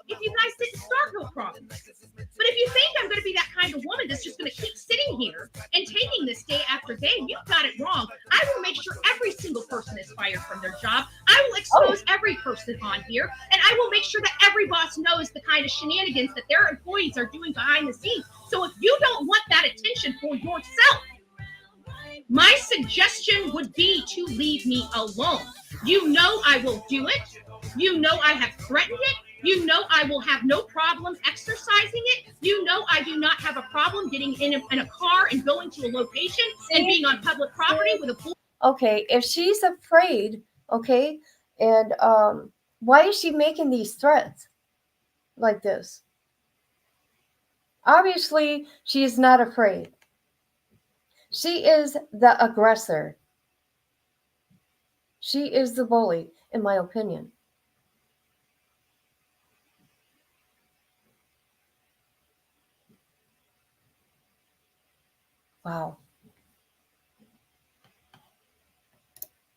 if you guys didn't start no problem. But if you think I'm going to be that kind of woman that's just going to keep sitting here and taking this day after day, you've got it wrong. I will make sure every single person is fired from their job. I will expose every person on here, and I will make sure that every boss knows the kind of shenanigans that their employees are doing behind the scenes. So if you don't want that attention for yourself, my suggestion would be to leave me alone. You know I will do it. You know I have threatened it. You know I will have no problem exercising it. You know I do not have a problem getting in a car and going to a location and being on public property with a pool. Okay, if she's afraid, okay, and why is she making these threats like this? Obviously, she is not afraid. She is the aggressor. She is the bully, in my opinion. Wow.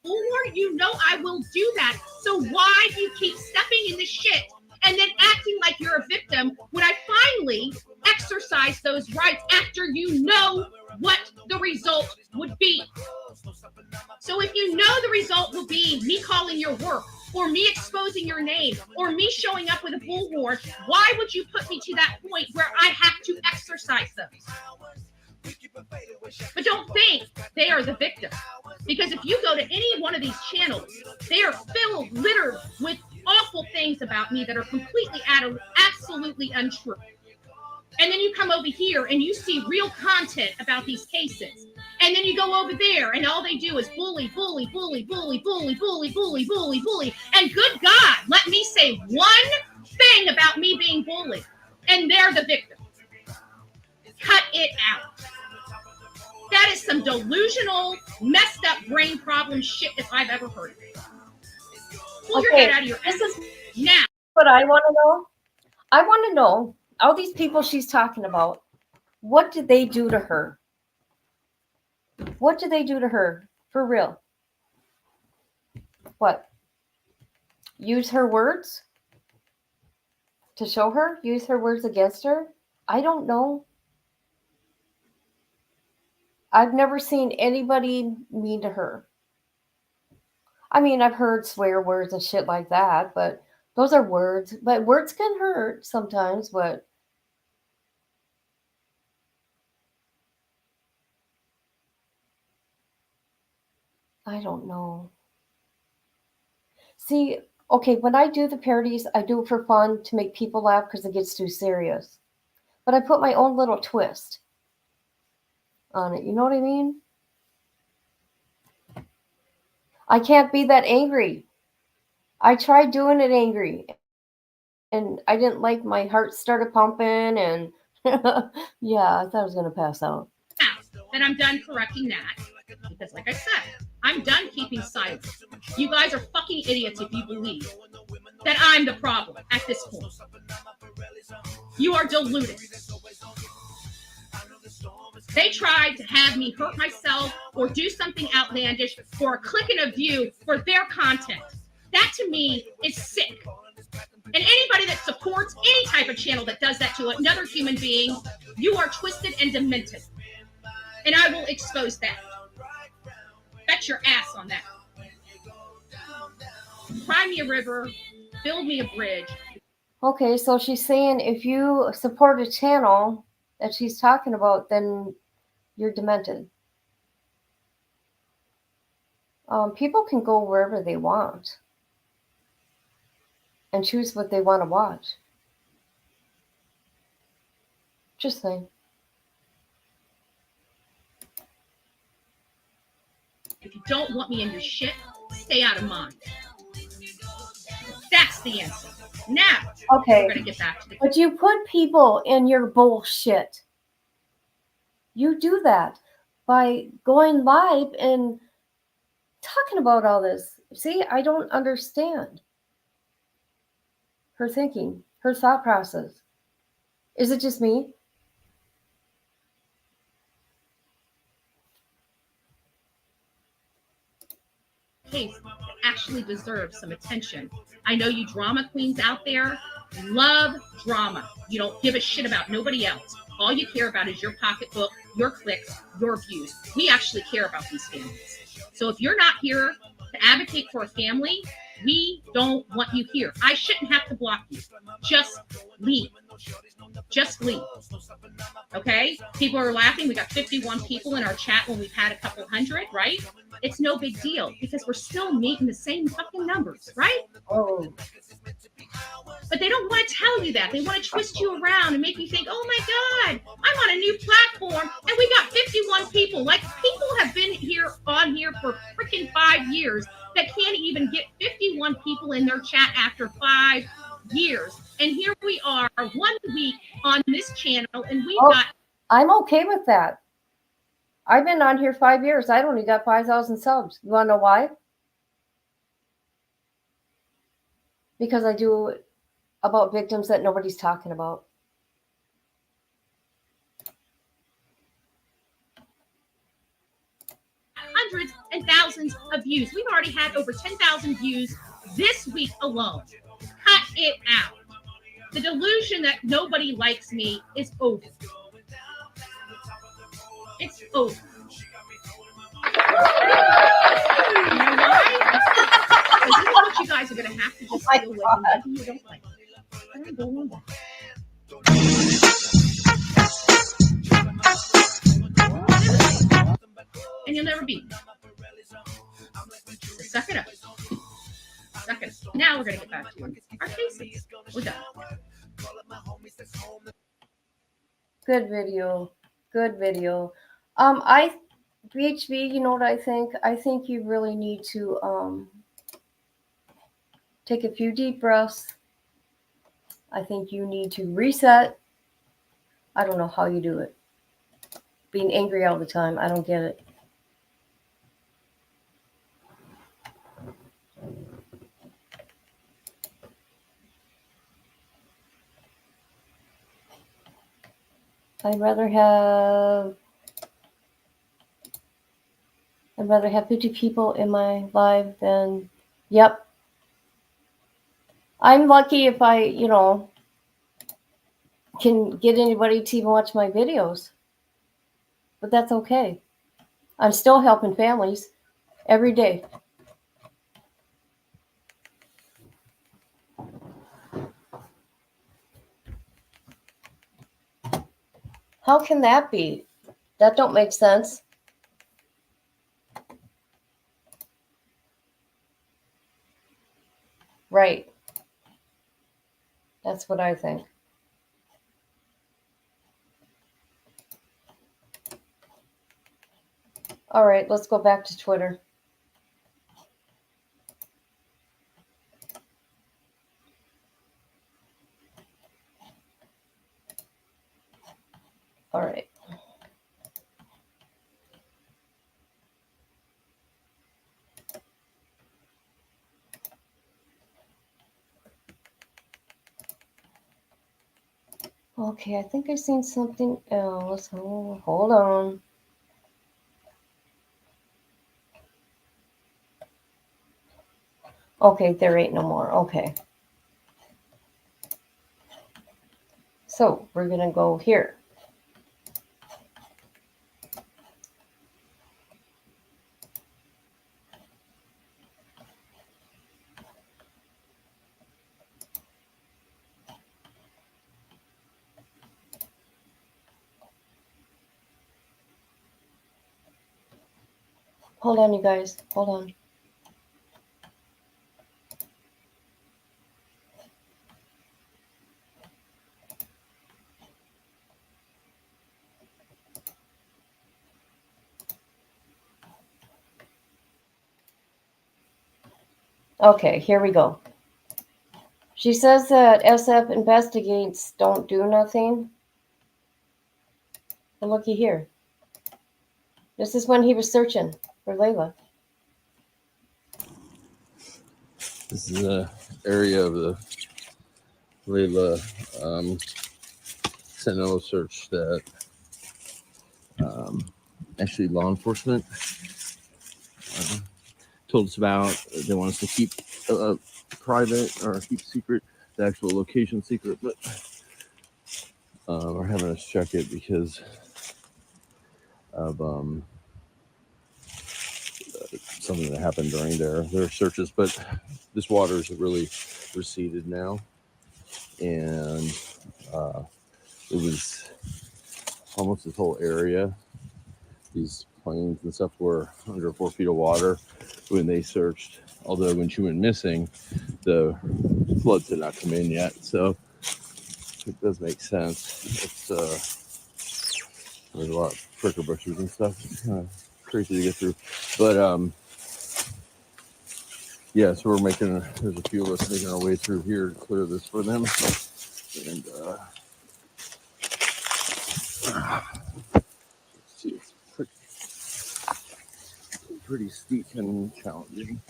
Or you know I will do that. So why do you keep stepping in the shit and then acting like you're a victim when I finally exercise those rights after you know what the result would be? So if you know the result will be me calling your work, or me exposing your name, or me showing up with a bullhorn, why would you put me to that point where I have to exercise those? But don't think they are the victim. Because if you go to any one of these channels, they are littered with awful things about me that are completely absolutely untrue. And then you come over here and you see real content about these cases. And then you go over there and all they do is bully, bully, bully, bully, bully, bully, bully, bully, bully. And good God, let me say one thing about me being bullied. And they're the victim. Cut it out. That is some delusional, messed up brain problem shit if I've ever heard of it. Pull your head out of your ass. This is now. what I want to know. I want to know, all these people she's talking about, what did they do to her? What did they do to her? For real? What? Use her words to show her? Use her words against her? I don't know. I've never seen anybody mean to her. I mean, I've heard swear words and shit like that, but those are words. But words can hurt sometimes, but I don't know. See, okay, when I do the parodies, I do it for fun to make people laugh because it gets too serious. But I put my own little twist on it. You know what I mean? I can't be that angry. I tried doing it angry. And I didn't like my heart started pumping and yeah, I thought I was going to pass out. Then I'm done correcting that. Because like I said, I'm done keeping silent. You guys are fucking idiots if you believe that I'm the problem at this point. You are deluded. They tried to have me hurt myself or do something outlandish for a click and a view for their content. That to me is sick. And anybody that supports any type of channel that does that to another human being, you are twisted and demented. And I will expose that. Bet your ass on that. Cry me a river, build me a bridge. Okay, so she's saying if you support a channel that she's talking about, then you're demented. People can go wherever they want and choose what they want to watch. Just saying. If you don't want me in your shit, stay out of mine. That's the answer. Now, okay, we're going to get back to the... But you put people in your bullshit. You do that by going live and talking about all this. See, I don't understand her thinking, her thought process. Is it just me? Case actually deserves some attention. I know you drama queens out there love drama. You don't give a shit about nobody else. All you care about is your pocketbook, your clicks, your views. We actually care about these families. So if you're not here to advocate for a family, we don't want you here. I shouldn't have to block you. Just leave. Just leave. Okay? People are laughing. We got 51 people in our chat when we've had a couple hundred, right? It's no big deal because we're still meeting the same fucking numbers, right? Oh, But they don't want to tell you that. They want to twist you around and make you think, oh my God, I'm on a new platform and we got 51 people. Like, people have been on here for freaking 5 years that can't even get 51 people in their chat after 5 years. And here we are 1 week on this channel and we got. I'm okay with that. I've been on here 5 years. I only got 5,000 subs. You want to know why? Because I do about victims that nobody's talking about. Hundreds and thousands of views. We've already had over 10,000 views this week alone. Cut it out. The delusion that nobody likes me is over. It's over. You know why? Because this is what you guys are going to have to just deal with. And maybe you don't like it. I don't believe that. And you'll never beat me. So suck it up. Suck it up. Now we're going to get back to our cases. We're done. Good video. Good video. BHV, you know what I think? I think you really need to take a few deep breaths. I think you need to reset. I don't know how you do it. Being angry all the time, I don't get it. I'd rather have 50 people in my live than, yep. I'm lucky if I, can get anybody to even watch my videos. But that's okay. I'm still helping families every day. How can that be? That don't make sense. Right. That's what I think. All right, let's go back to Twitter. All right. Okay, I think I've seen something else. Oh, hold on. Okay, there ain't no more. Okay. So we're going to go here. Hold on, you guys. Hold on. Okay, here we go. She says that SF investigates don't do nothing. And looky here. This is when he was searching for Layla. This is an area of the Layla Sentinel search that actually law enforcement told us about. They want us to keep private or keep secret. the actual location secret, but we're having us check it because of something that happened during their searches. But this water is really receded now, and it was almost this whole area. These plains and stuff were under 4 feet of water when they searched. Although when she went missing, the floods had not come in yet, so it does make sense. It's there's a lot of pricker bushes and stuff. It's kind of crazy to get through, but yeah. So there's a few of us making our way through here to clear this for them, and let's see, it's pretty steep and challenging.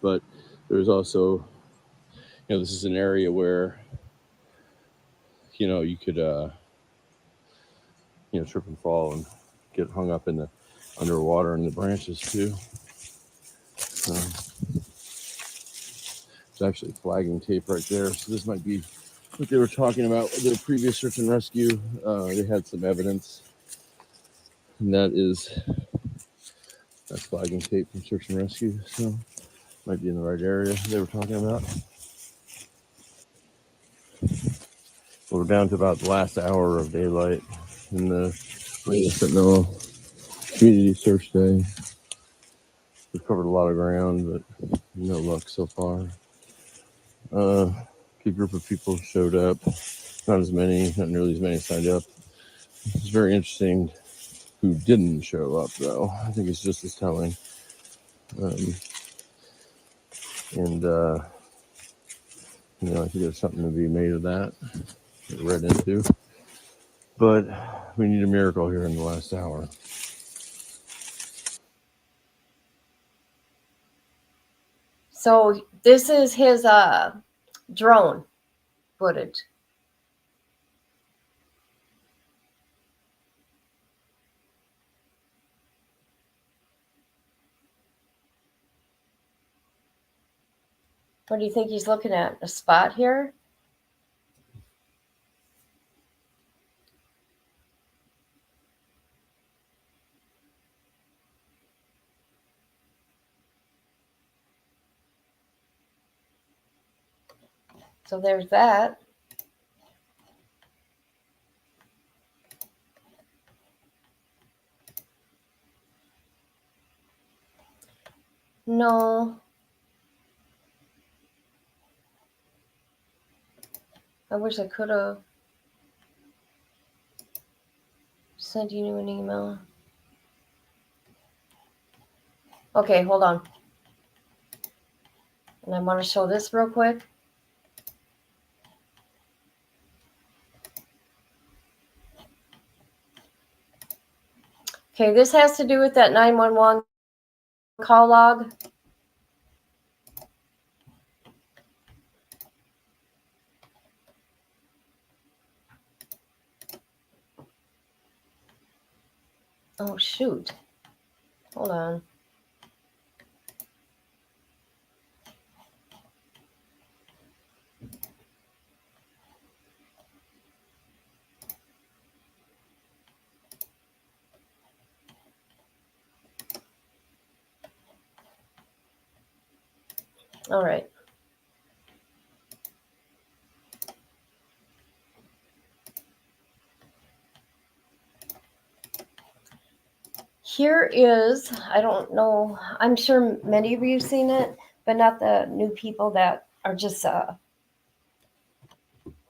But there's also, this is an area where, you could, trip and fall and get hung up in the underwater in the branches too. So there's actually flagging tape right there. So this might be what they were talking about with their previous search and rescue. They had some evidence, and that's flagging tape from search and rescue. So might be in the right area they were talking about. We're down to about the last hour of daylight in the Sentinel Community Search Day. We've covered a lot of ground, but no luck so far. A good group of people showed up. Not nearly as many signed up. It's very interesting who didn't show up, though. I think it's just as telling. I think there's something to be made of that. Read into, but we need a miracle here in the last hour. So this is his drone footage. What do you think he's looking at? A spot here? So there's that. No. I wish I could have sent you an email. Okay, hold on. And I want to show this real quick. Okay, this has to do with that 911 call log. Oh, shoot. Hold on. All right. Here is, I don't know, I'm sure many of you have seen it, but not the new people that are just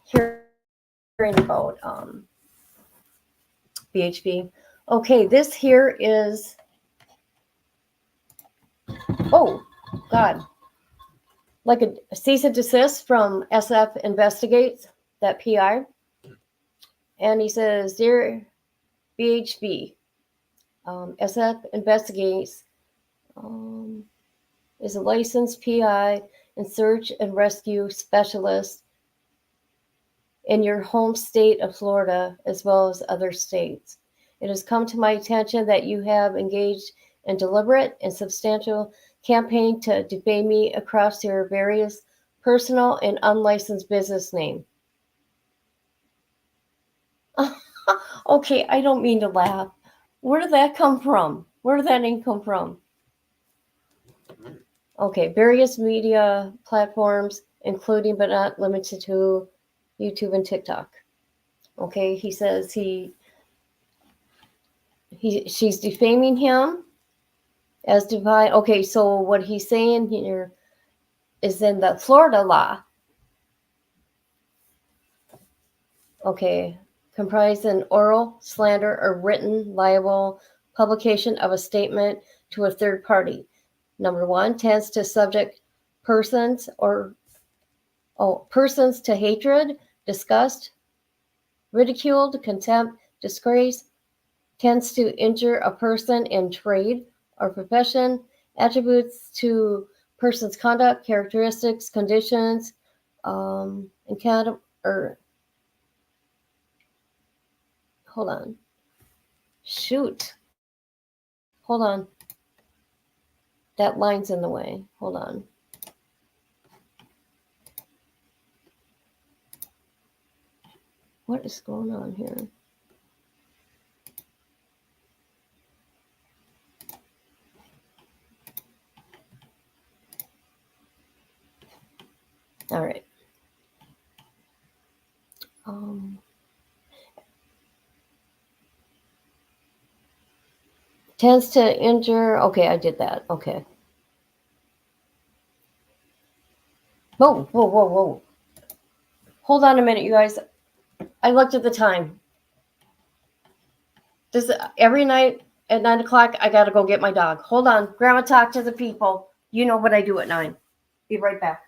hearing about BHP. Okay, this here is, oh, God, like a cease and desist from SF Investigates, that PI. And he says, dear BHP, SF Investigates is a licensed PI and search and rescue specialist in your home state of Florida, as well as other states. It has come to my attention that you have engaged in deliberate and substantial campaign to defame me across their various personal and unlicensed business name. Okay, I don't mean to laugh. Where did that come from? Where did that name come from? Okay, various media platforms, including but not limited to YouTube and TikTok. Okay, he says she's defaming him as divine. Okay, so what he's saying here is in the Florida law. Okay, comprise an oral, slander, or written libel publication of a statement to a third party. Number one, tends to subject persons to hatred, disgust, ridiculed, contempt, disgrace, tends to injure a person in trade or profession, attributes to person's conduct, characteristics, conditions, hold on. Shoot. Hold on. That line's in the way. Hold on. What is going on here? All right. Tends to injure. Okay, I did that. Okay. Whoa. Hold on a minute, you guys. I looked at the time. This every night at 9 o'clock, I got to go get my dog. Hold on. Grandma, talk to the people. You know what I do at 9. Be right back.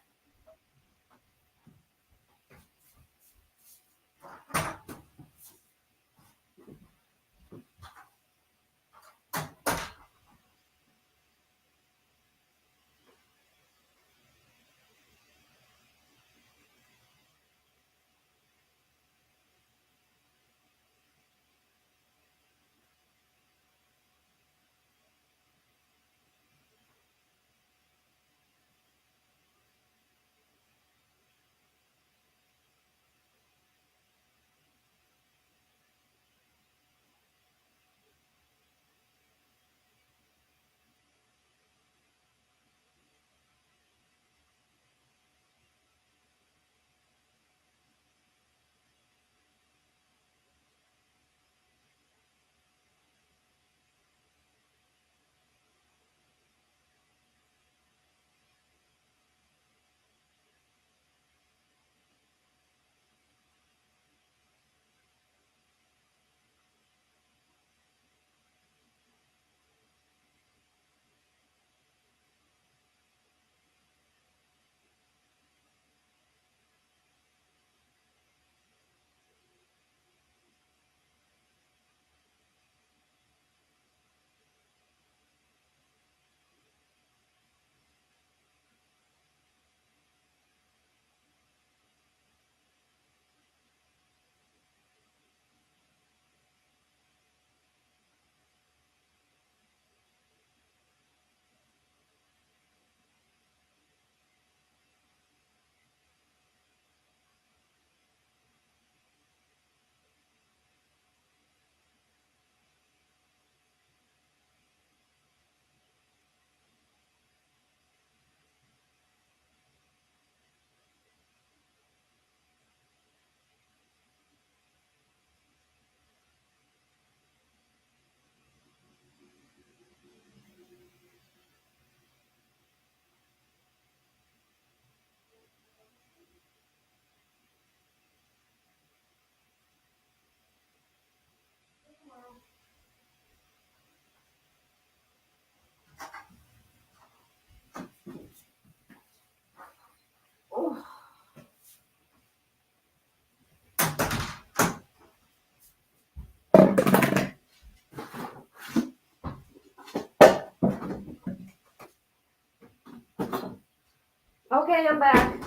Okay, I'm back.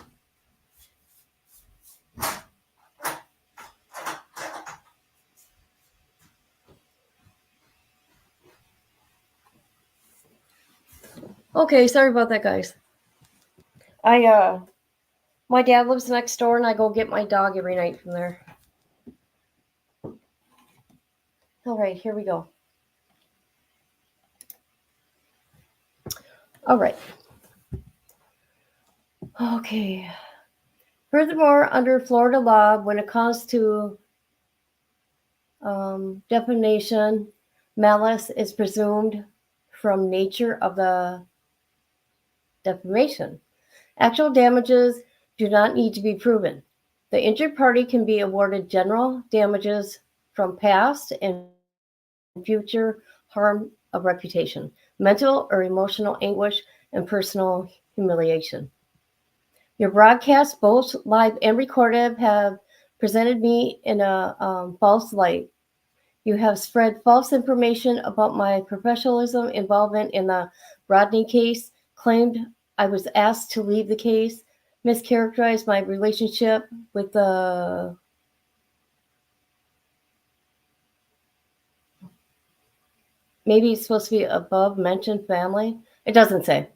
Okay, sorry about that, guys. My dad lives next door, and I go get my dog every night from there. All right, here we go. All right. Okay. Furthermore, under Florida law, when it comes to defamation, malice is presumed from nature of the defamation. Actual damages do not need to be proven. The injured party can be awarded general damages from past and future harm of reputation, mental or emotional anguish, and personal humiliation. Your broadcasts, both live and recorded, have presented me in a false light. You have spread false information about my professionalism, involvement in the Rodney case, claimed I was asked to leave the case, mischaracterized my relationship with the maybe it's supposed to be above mentioned family. It doesn't say.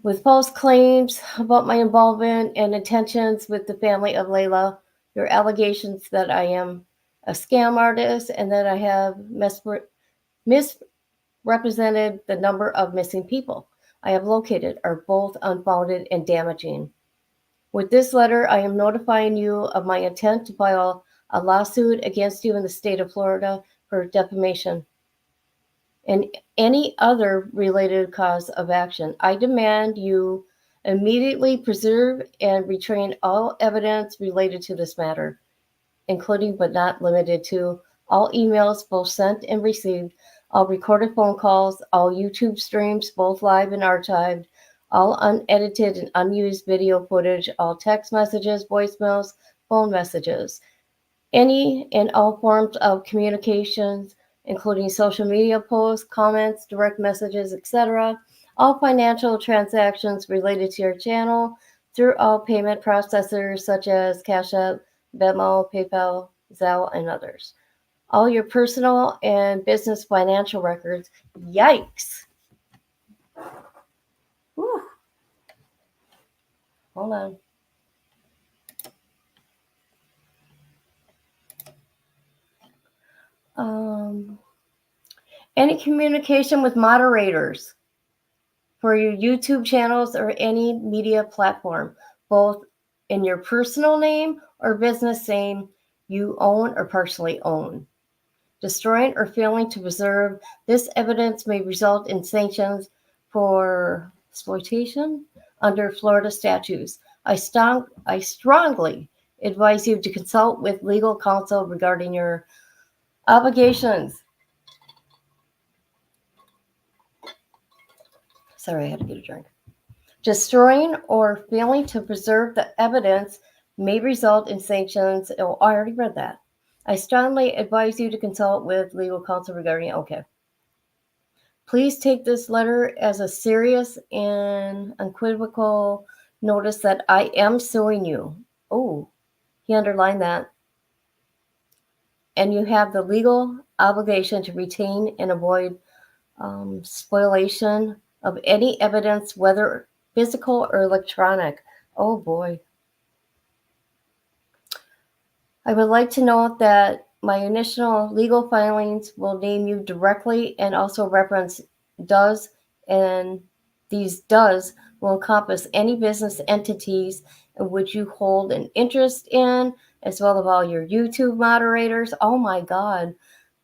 With false claims about my involvement and intentions with the family of Layla, your allegations that I am a scam artist and that I have misrepresented the number of missing people I have located are both unfounded and damaging. With this letter, I am notifying you of my intent to file a lawsuit against you in the state of Florida for defamation and any other related cause of action. I demand you immediately preserve and retrain all evidence related to this matter, including but not limited to all emails, both sent and received, all recorded phone calls, all YouTube streams, both live and archived, all unedited and unused video footage, all text messages, voicemails, phone messages, any and all forms of communications, including social media posts, comments, direct messages, etc., all financial transactions related to your channel through all payment processors such as Cash App, Venmo, PayPal, Zelle, and others. All your personal and business financial records. Yikes. Whew. Hold on. Any communication with moderators for your YouTube channels or any media platform, both in your personal name or business name you own or partially own. Destroying or failing to preserve this evidence may result in sanctions for exploitation under Florida statutes. I strongly advise you to consult with legal counsel regarding your obligations. Sorry, I had to get a drink. Destroying or failing to preserve the evidence may result in sanctions. Oh, I already read that. I strongly advise you to consult with legal counsel regarding. Okay. Please take this letter as a serious and unequivocal notice that I am suing you. Oh, he underlined that. And you have the legal obligation to retain and avoid spoliation of any evidence, whether physical or electronic. Oh boy. I would like to note that my initial legal filings will name you directly and also reference does, and these does will encompass any business entities in which you hold an interest in, as well as all your YouTube moderators. Oh my God,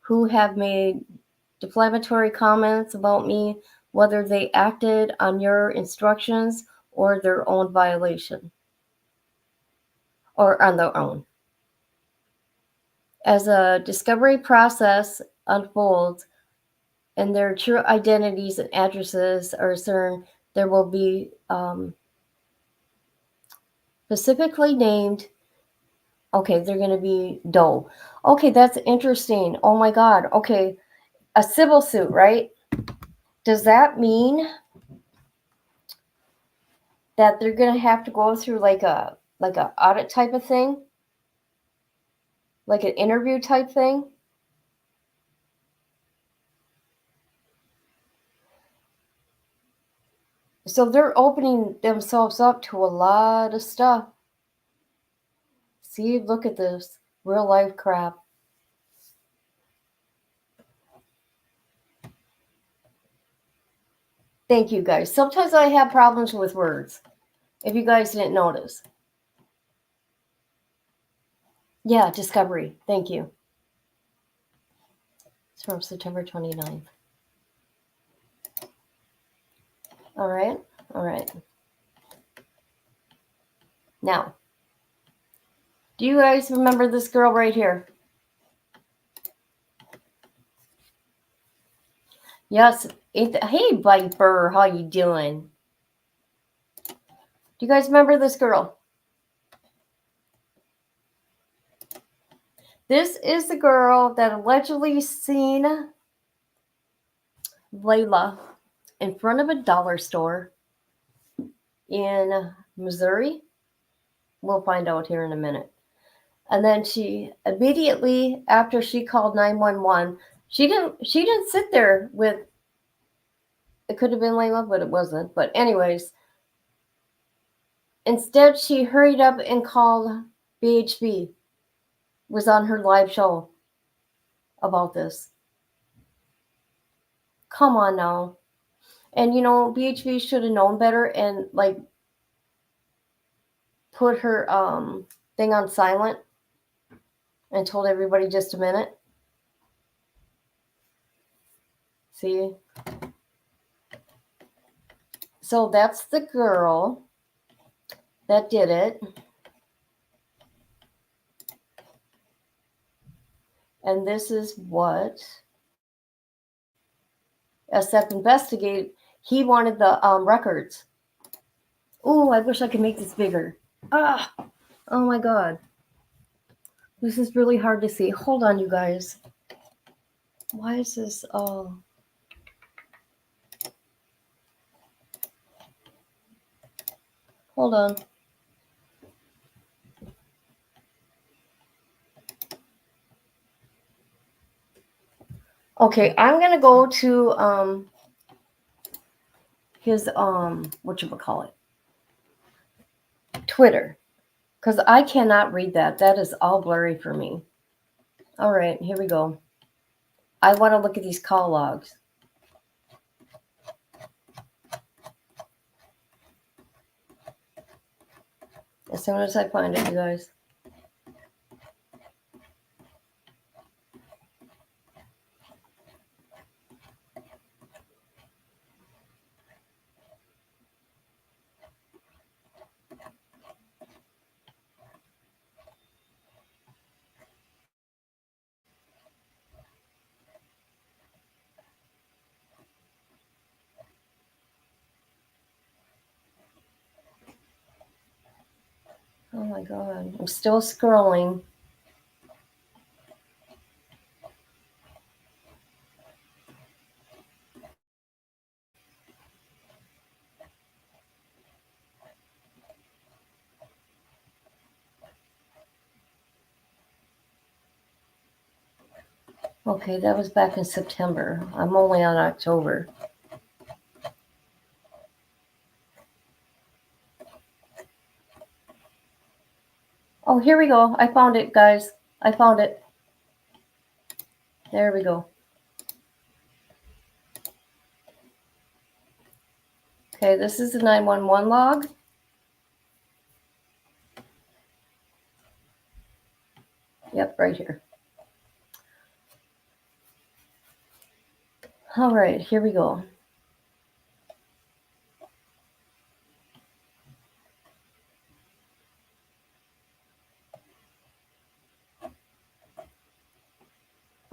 who have made defamatory comments about me, whether they acted on your instructions or their own violation or on their own. As a discovery process unfolds and their true identities and addresses are discerned, there will be specifically named. Okay, they're going to be Doe. Okay, that's interesting. Oh my God. Okay, a civil suit, right? Does that mean that they're going to have to go through like a audit type of thing? Like an interview type thing? So they're opening themselves up to a lot of stuff. See, look at this real life crap. Thank you guys. Sometimes I have problems with words, if you guys didn't notice. Yeah, Discovery. Thank you. It's from September 29th. All right. All right. Now, do you guys remember this girl right here? Yes. Hey, Viper. How you doing? Do you guys remember this girl? This is the girl that allegedly seen Layla in front of a dollar store in Missouri. We'll find out here in a minute. And then she immediately after she called 911, she didn't sit there with, it could have been Layla, but it wasn't. But anyways, instead she hurried up and called BHB. Was on her live show about this. Come on now. And BHB should have known better and like put her thing on silent and told everybody just a minute. See? So that's the girl that did it. And this is what SF investigated. He wanted the records. Oh, I wish I could make this bigger. Ah, oh my God. This is really hard to see. Hold on, you guys. Why is this all... Hold on. Okay, I'm gonna go to his whatchamacallit, Twitter, because I cannot read that. That is all blurry for me. All right, here we go. I want to look at these call logs. As soon as I find it, you guys. Oh my God, I'm still scrolling. Okay, that was back in September. I'm only on October. Oh, here we go. I found it, guys. I found it. There we go. Okay, this is the 911 log. Yep, right here. All right, here we go.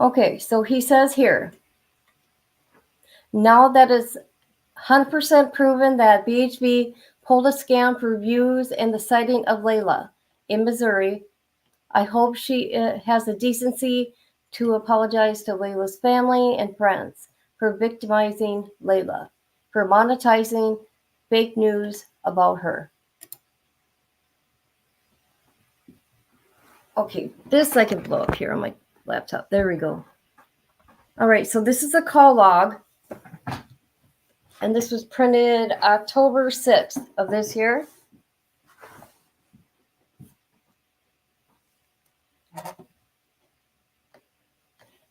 Okay, so he says here, now that it's 100% proven that BHB pulled a scam for views and the sighting of Layla in Missouri, I hope she has the decency to apologize to Layla's family and friends for victimizing Layla, for monetizing fake news about her. Okay, this I can blow up here on my laptop. There we go. All right, so this is a call log. And this was printed October 6th of this year.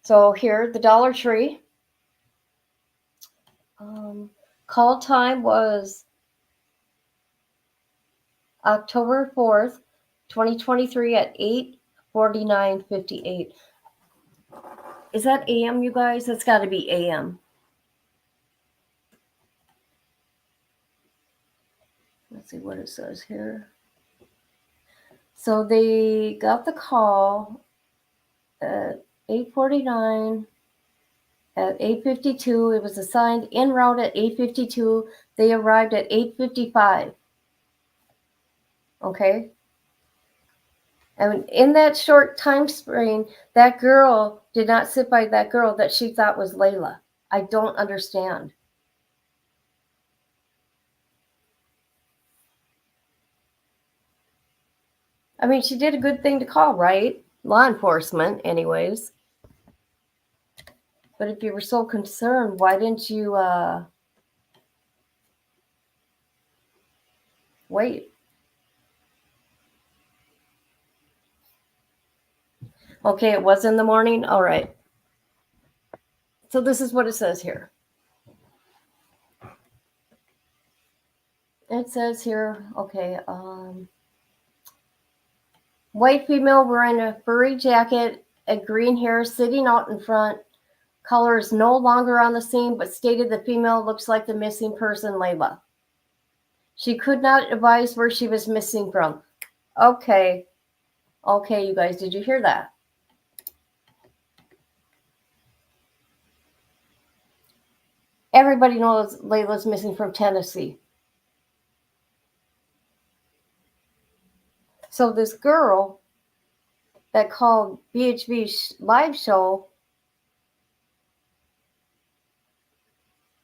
So here, the Dollar Tree. Call time was October 4th, 2023 at 8:49:58. Is that AM, you guys? That's got to be AM. Let's see what it says here. So they got the call at 8:49. At 8:52, it was assigned en route at 8:52. They arrived at 8:55. Okay. And in that short time frame, that girl did not sit by that girl that she thought was Layla. I don't understand. I mean, she did a good thing to call, right? Law enforcement, anyways. But if you were so concerned, why didn't you wait? Okay, it was in the morning. All right. So this is what it says here. It says here, okay, white female wearing a furry jacket and green hair sitting out in front. Caller is no longer on the scene, but stated the female looks like the missing person, Layla. She could not advise where she was missing from. Okay. Okay, you guys, did you hear that? Everybody knows Layla's missing from Tennessee. So this girl that called BHB live show,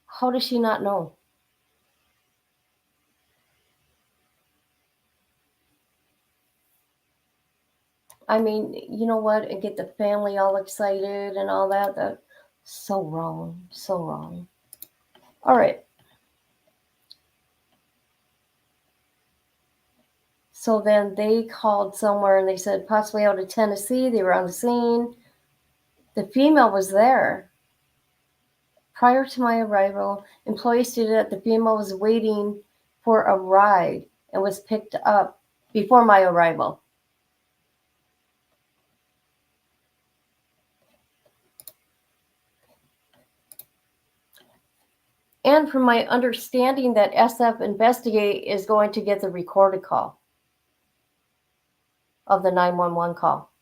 how does she not know? I mean, you know what? And get the family all excited and all that. That's so wrong. So wrong. All right. So then they called somewhere and they said possibly out of Tennessee. They were on the scene. The female was there. Prior to my arrival, employees stated that the female was waiting for a ride and was picked up before my arrival. And from my understanding that SF Investigate is going to get the recorded call of the 911 call.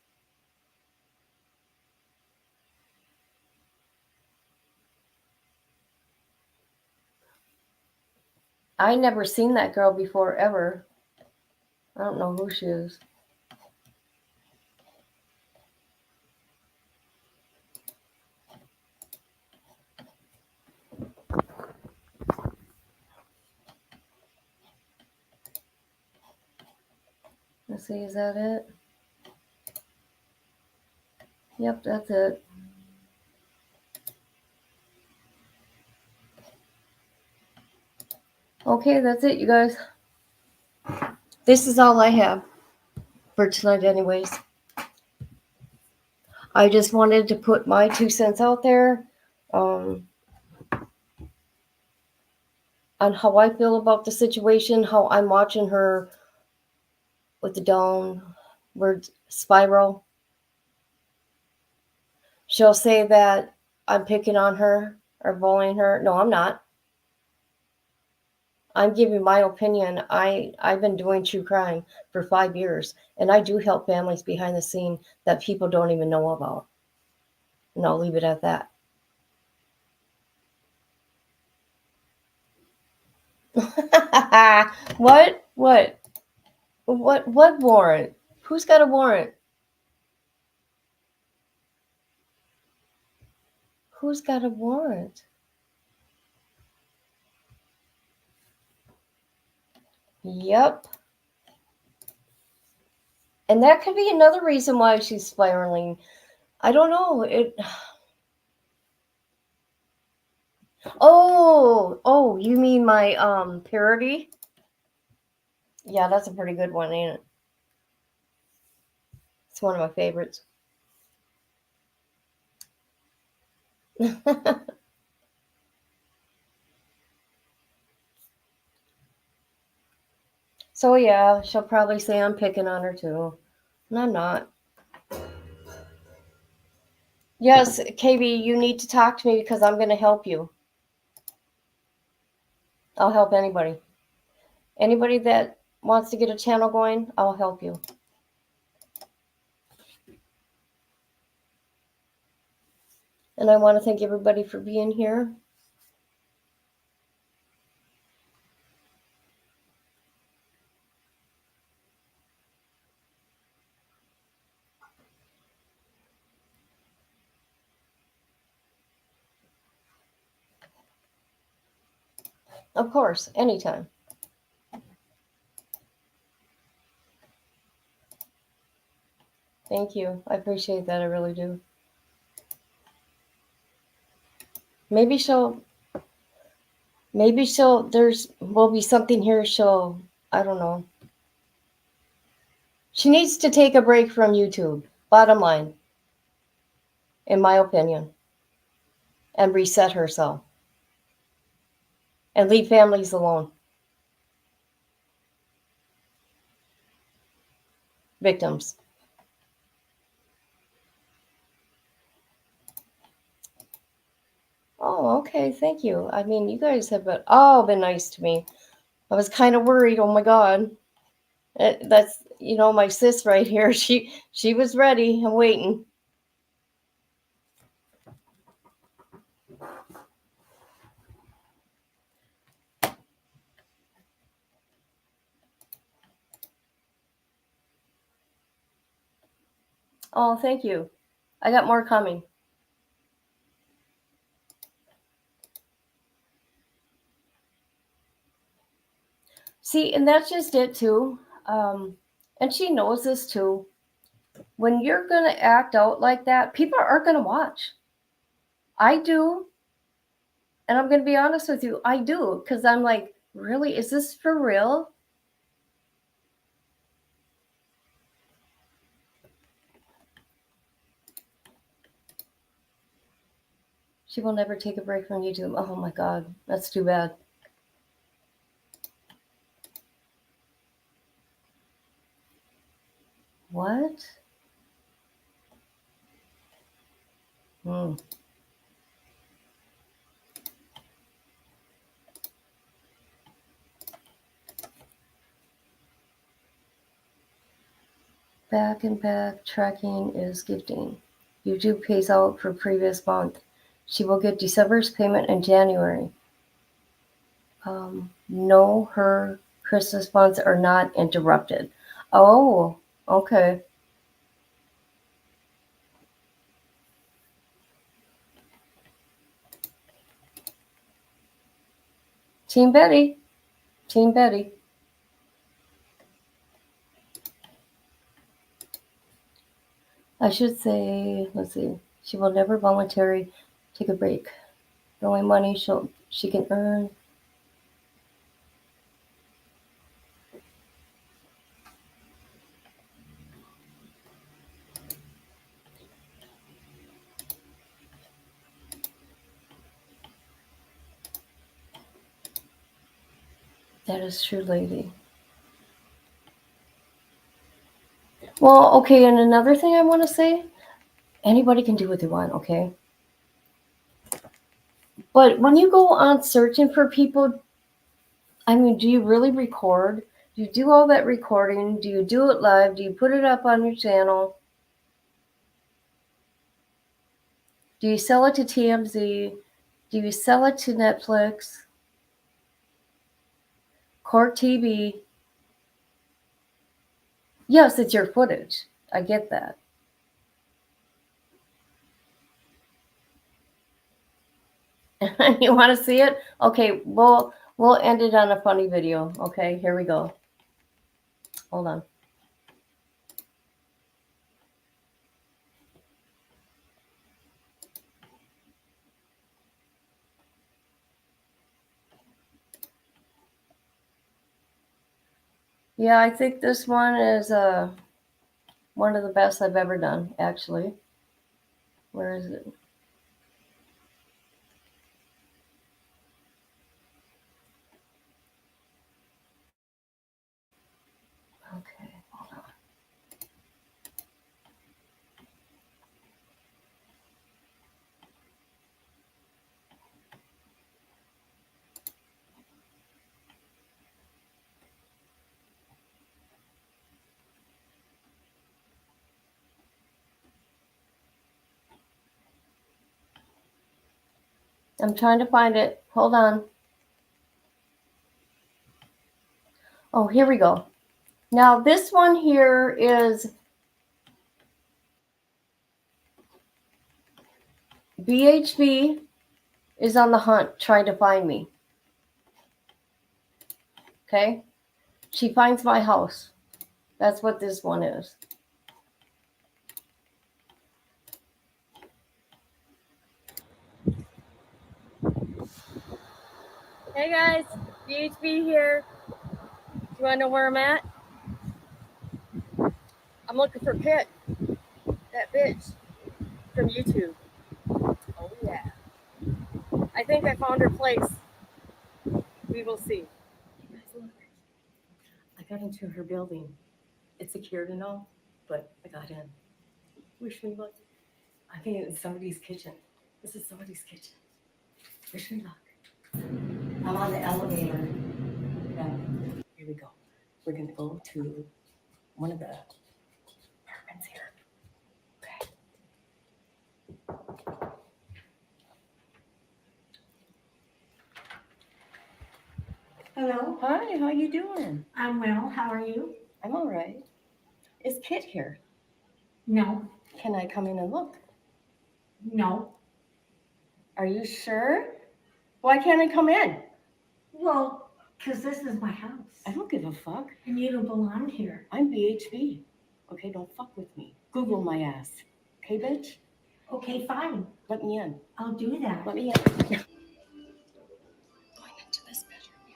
I never seen that girl before, ever. I don't know who she is. Let's see, is that it? Yep, that's it. Okay, that's it, you guys. This is all I have for tonight anyways. I just wanted to put my 2 cents out there on how I feel about the situation, how I'm watching her with the downward spiral. She'll say that I'm picking on her or bullying her. No, I'm not. I'm giving my opinion. I've been doing true crime for 5 years, and I do help families behind the scene that people don't even know about. And I'll leave it at that. What? What? What warrant? Who's got a warrant? Who's got a warrant? Yep. And that could be another reason why she's spiraling. I don't know. Oh, you mean my parody? Yeah, that's a pretty good one, ain't it? It's one of my favorites. So yeah, she'll probably say I'm picking on her too. And I'm not. Yes, KB, you need to talk to me because I'm going to help you. I'll help anybody. Anybody that wants to get a channel going, I'll help you. And I want to thank everybody for being here. Of course, anytime. Thank you. I appreciate that. I really do. Maybe there's will be something here I don't know. She needs to take a break from YouTube, bottom line, in my opinion, and reset herself and leave families alone. Victims. Oh, okay. Thank you. I mean, you guys have been nice to me. I was kind of worried. Oh my God. That's, my sis right here. She was ready and waiting. Oh, thank you. I got more coming. See, and that's just it too. And she knows this too. When you're going to act out like that, people aren't going to watch. I do. And I'm going to be honest with you. I do. Because I'm like, really? Is this for real? She will never take a break from YouTube. Oh my God. That's too bad. What? Hmm. Back and back tracking is gifting. YouTube pays out for previous month. She will get December's payment in January. No, her Christmas funds are not interrupted. Oh, okay. Team Betty. Team Betty. I should say, let's see. She will never voluntarily take a break. The only money she can earn. That is true, lady. Well, okay, and another thing I want to say, anybody can do what they want, okay? But when you go on searching for people, I mean, do you really record? Do you do all that recording? Do you do it live? Do you put it up on your channel? Do you sell it to TMZ? Do you sell it to Netflix? Court TV? Yes, it's your footage. I get that. You want to see it? Okay, we'll end it on a funny video. Okay, here we go. Hold on. Yeah, I think this one is one of the best I've ever done, actually. Where is it? Okay, hold on. I'm trying to find it. Hold on. Oh, here we go. Now, this one here is BHB is on the hunt trying to find me. Okay? She finds my house. That's what this one is. Hey guys, BHB here. Do you want to know where I'm at? I'm looking for Kit, that bitch from YouTube. Oh yeah. I think I found her place. We will see. You guys look. I got into her building. It's secured and all, but I got in. Wish me luck. I think it's somebody's kitchen. This is somebody's kitchen. Wish me luck. I'm on the elevator. Yeah. Here we go. We're gonna go to one of the apartments here. Okay. Hello, Hi, how you doing? I'm well. How are you? I'm all right. Is Kit here? No, Can I come in and look? no. Are you sure? Why can't I come in? Well, because this is my house I don't give a fuck. and you don't belong here. I'm BHB. Okay, don't fuck with me. Google my ass. Okay, bitch? Okay, fine. Let me in. I'll do that. Let me in. Going into this bedroom.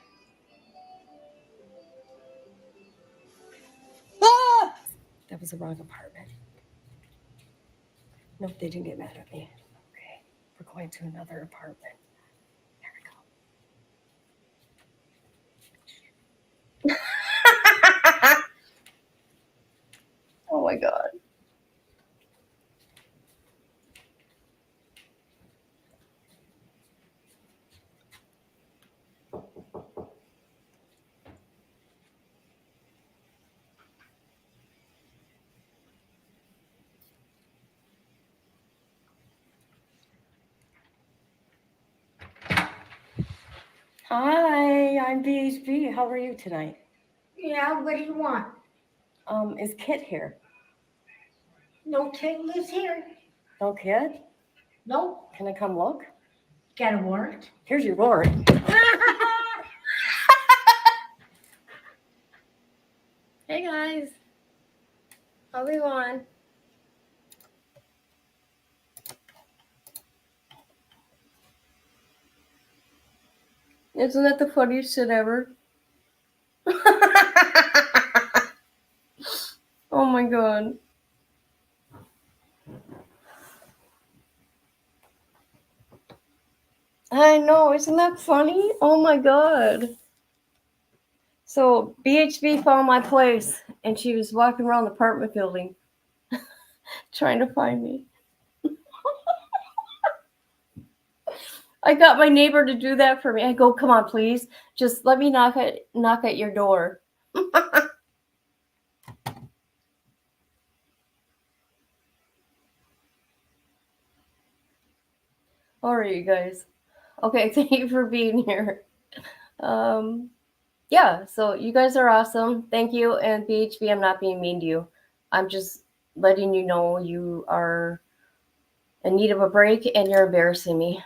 Ah! That was the wrong apartment. No, they didn't get mad at me. Okay, we're going to another apartment. Here we go. Oh my god. Hi, I'm BHB. How are you tonight? Yeah, what do you want? Is Kit here? No kid lives here. No Kit? Nope. Can I come look? Got a warrant? Here's your warrant. Hey guys. How we going? Isn't that the funniest shit ever? Oh my god. I know, isn't that funny? Oh my god. So BHB found my place and she was walking around the apartment building trying to find me. I got my neighbor to do that for me. I go, come on, please. Just let me knock at your door. All right, you guys. Okay, thank you for being here. Yeah, so you guys are awesome. Thank you. And BHB, I'm not being mean to you. I'm just letting you know you are in need of a break and you're embarrassing me.